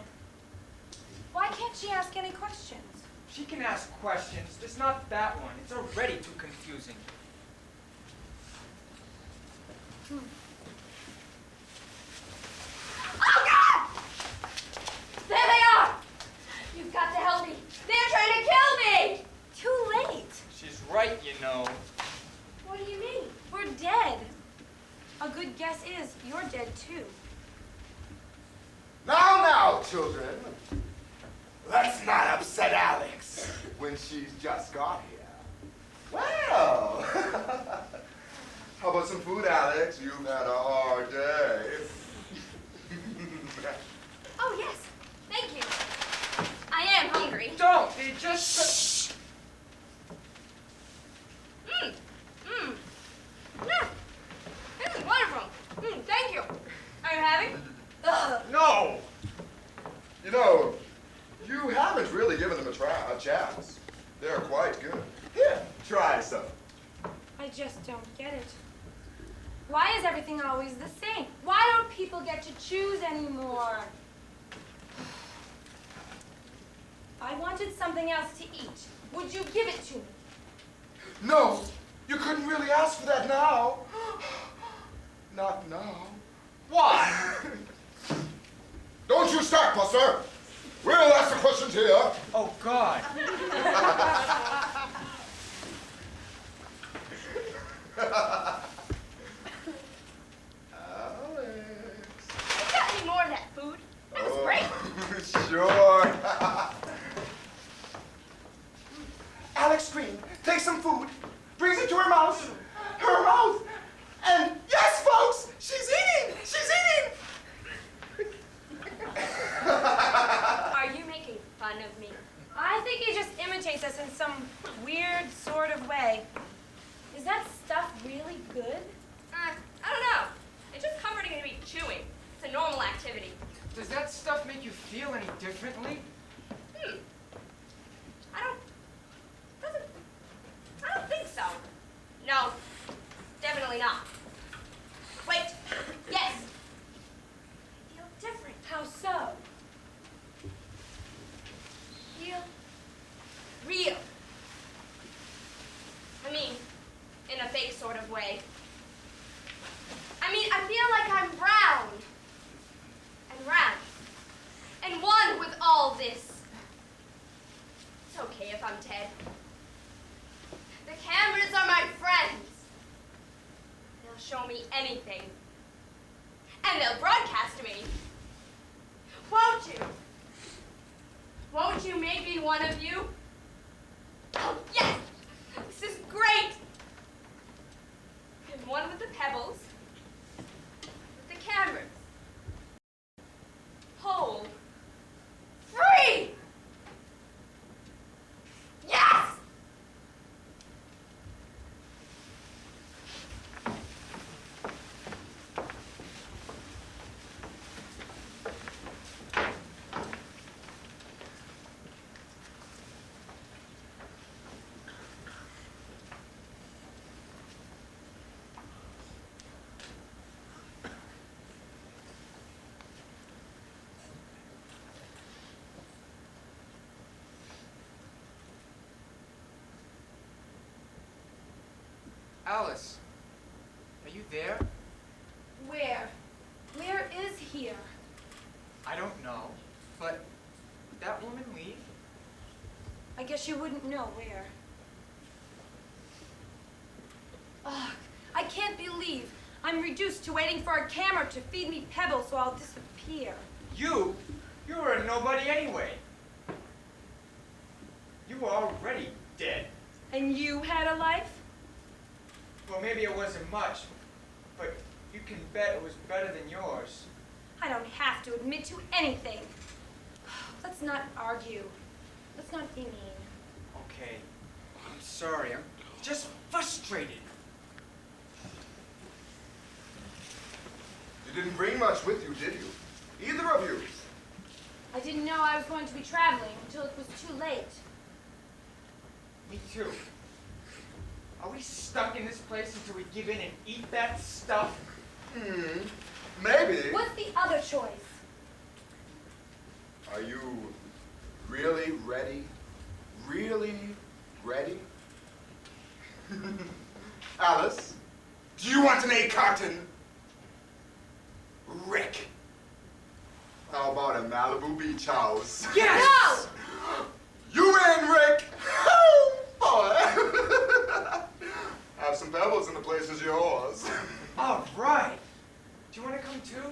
Why can't she ask any questions? She can ask questions, just not that one. It's already too confusing. Oh, God! There they are! You've got to help me. They're trying to kill me! Too late. She's right, you know. What do you mean? We're dead. A good guess is you're dead too. Now, children. Let's not upset Alex when she's just got here. Well, how about some food, Alex? You've had a hard day. Oh, yes. Thank you. I am hungry. Don't! They just... Mmm. Mmm. Yeah. This is wonderful. Thank you. Are you having? Ugh. No! You know, you haven't really given them a chance. They're quite good. Here, try some. I just don't get it. Why is everything always the same? Why don't people get to choose anymore? I wanted something else to eat. Would you give it to me? No, you couldn't really ask for that now. Not now. Why? Don't you start, Buster. We'll ask the questions here. Oh, God. Alex. You got any more of that food? That was great. Sure. Alex screamed, take some food, brings it to her mouth. Her mouth. And yes, folks, she's eating. She's eating. Are you making fun of me? I think he just imitates us in some weird sort of way. Is that stuff really good? I don't know. It's just comforting to be chewing. It's a normal activity. Does that stuff make you feel any differently? I don't think so. No, definitely not. Wait, yes. I feel different. How so? Feel real. I mean, in a fake sort of way. I mean, I feel like I'm round and round and one with all this. It's okay if I'm dead. The cameras are my friends. They'll show me anything. And they'll broadcast me. Won't you? Won't you make me one of you? Oh, yes! This is great! And one with the pebbles. With the cameras. Whole. Free! Yes! Alice, are you there? Where? Where is here? I don't know, but did that woman leave? I guess you wouldn't know where. Ugh, I can't believe I'm reduced to waiting for a camera to feed me pebbles so I'll disappear. You were a nobody anyway. You were already dead. And you had a life? Well, maybe it wasn't much, but you can bet it was better than yours. I don't have to admit to anything. Let's not argue. Let's not be mean. Okay, I'm sorry. I'm just frustrated. You didn't bring much with you, did you? Either of you? I didn't know I was going to be traveling until it was too late. Me too. Are we stuck in this place until we give in and eat that stuff? Maybe. What's the other choice? Are you really ready? Really ready? Alice, do you want an egg carton? Rick, how about a Malibu beach house? Yes! No! You win, Rick! Oh, boy. Have some pebbles and the place is yours. All right. Do you want to come too?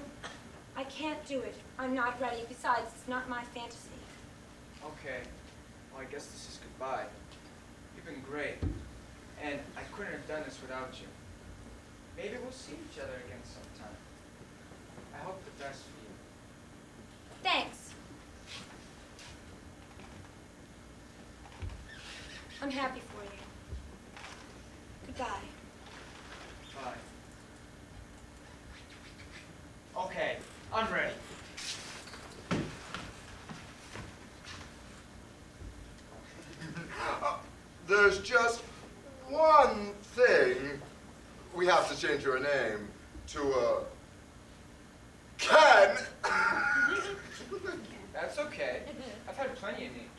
I can't do it. I'm not ready. Besides, it's not my fantasy. Okay. Well, I guess this is goodbye. You've been great. And I couldn't have done this without you. Maybe we'll see each other again sometime. I hope the best for you. Thanks. I'm happy for you. Goodbye. Bye. Okay, I'm ready. There's just one thing. We have to change your name to, Ken! That's okay. I've had plenty of names.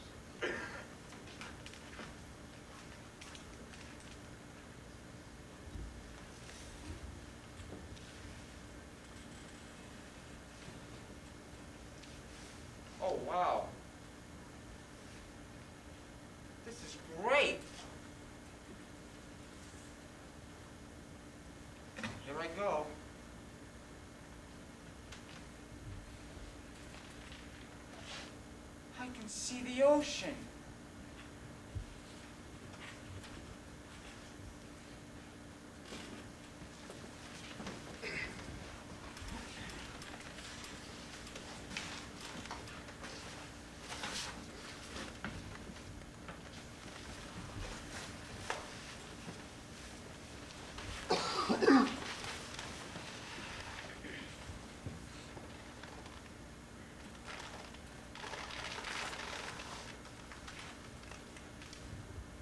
Oh, wow. This is great. Here I go. I can see the ocean.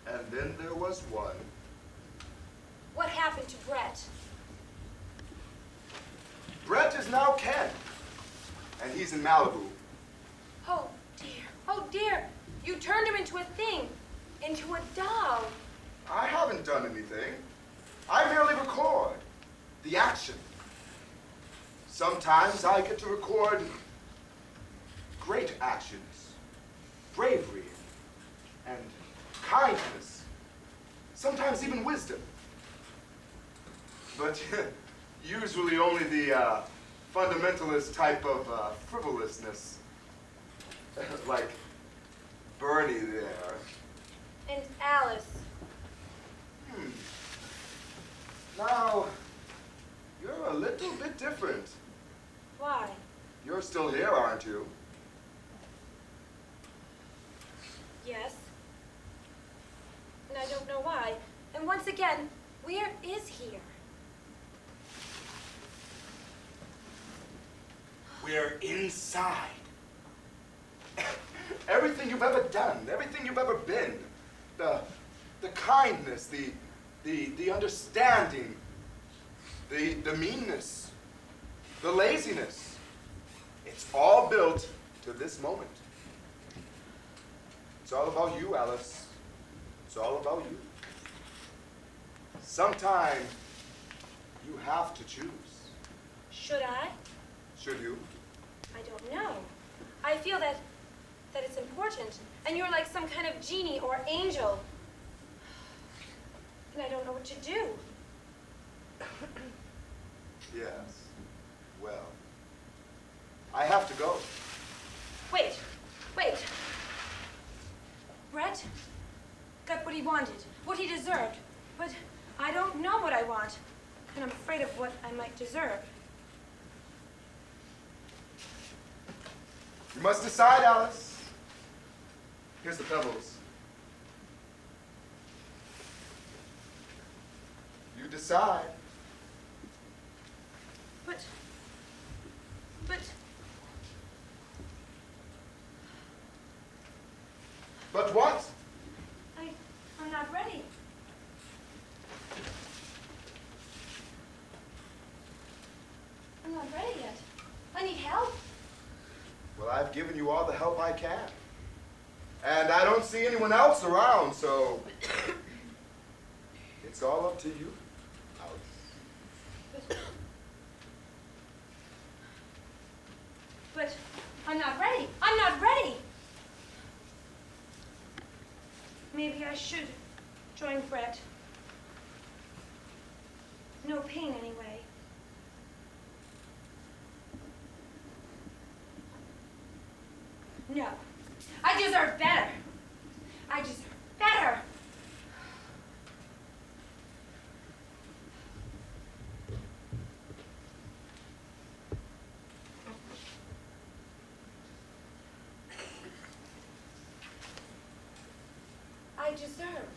And then there was one. What happened to Brett? Brett is now Ken. And he's in Malibu. Oh, dear. Oh, dear. You turned him into a thing. Into a doll. I haven't done anything. I merely record the action. Sometimes I get to record great actions, bravery, and kindness, sometimes even wisdom. But usually only the fundamentalist type of frivolousness, like Bernie there. And Alice. Now, you're a little bit different. Why? You're still here, aren't you? Yes. And I don't know why. And once again, where is here? We're inside. Everything you've ever done, everything you've ever been, the kindness, the understanding, the meanness, the laziness, it's all built to this moment. It's all about you, Alice. It's all about you. Sometime you have to choose. Should I? Should you? I don't know. I feel that that it's important, and you're like some kind of genie or angel. And I don't know what to do. Yes. Well, I have to go. Wait. Brett got what he wanted, what he deserved, but I don't know what I want, and I'm afraid of what I might deserve. You must decide, Alice. Here's the pebbles. You decide. But But what? I'm not ready. I'm not ready yet. I need help. Well, I've given you all the help I can. And I don't see anyone else around, so it's all up to you, Alice. But I'm not ready. I'm not ready. Maybe I should join Brett. No pain anyway. No. I deserve better. I deserve better. I deserve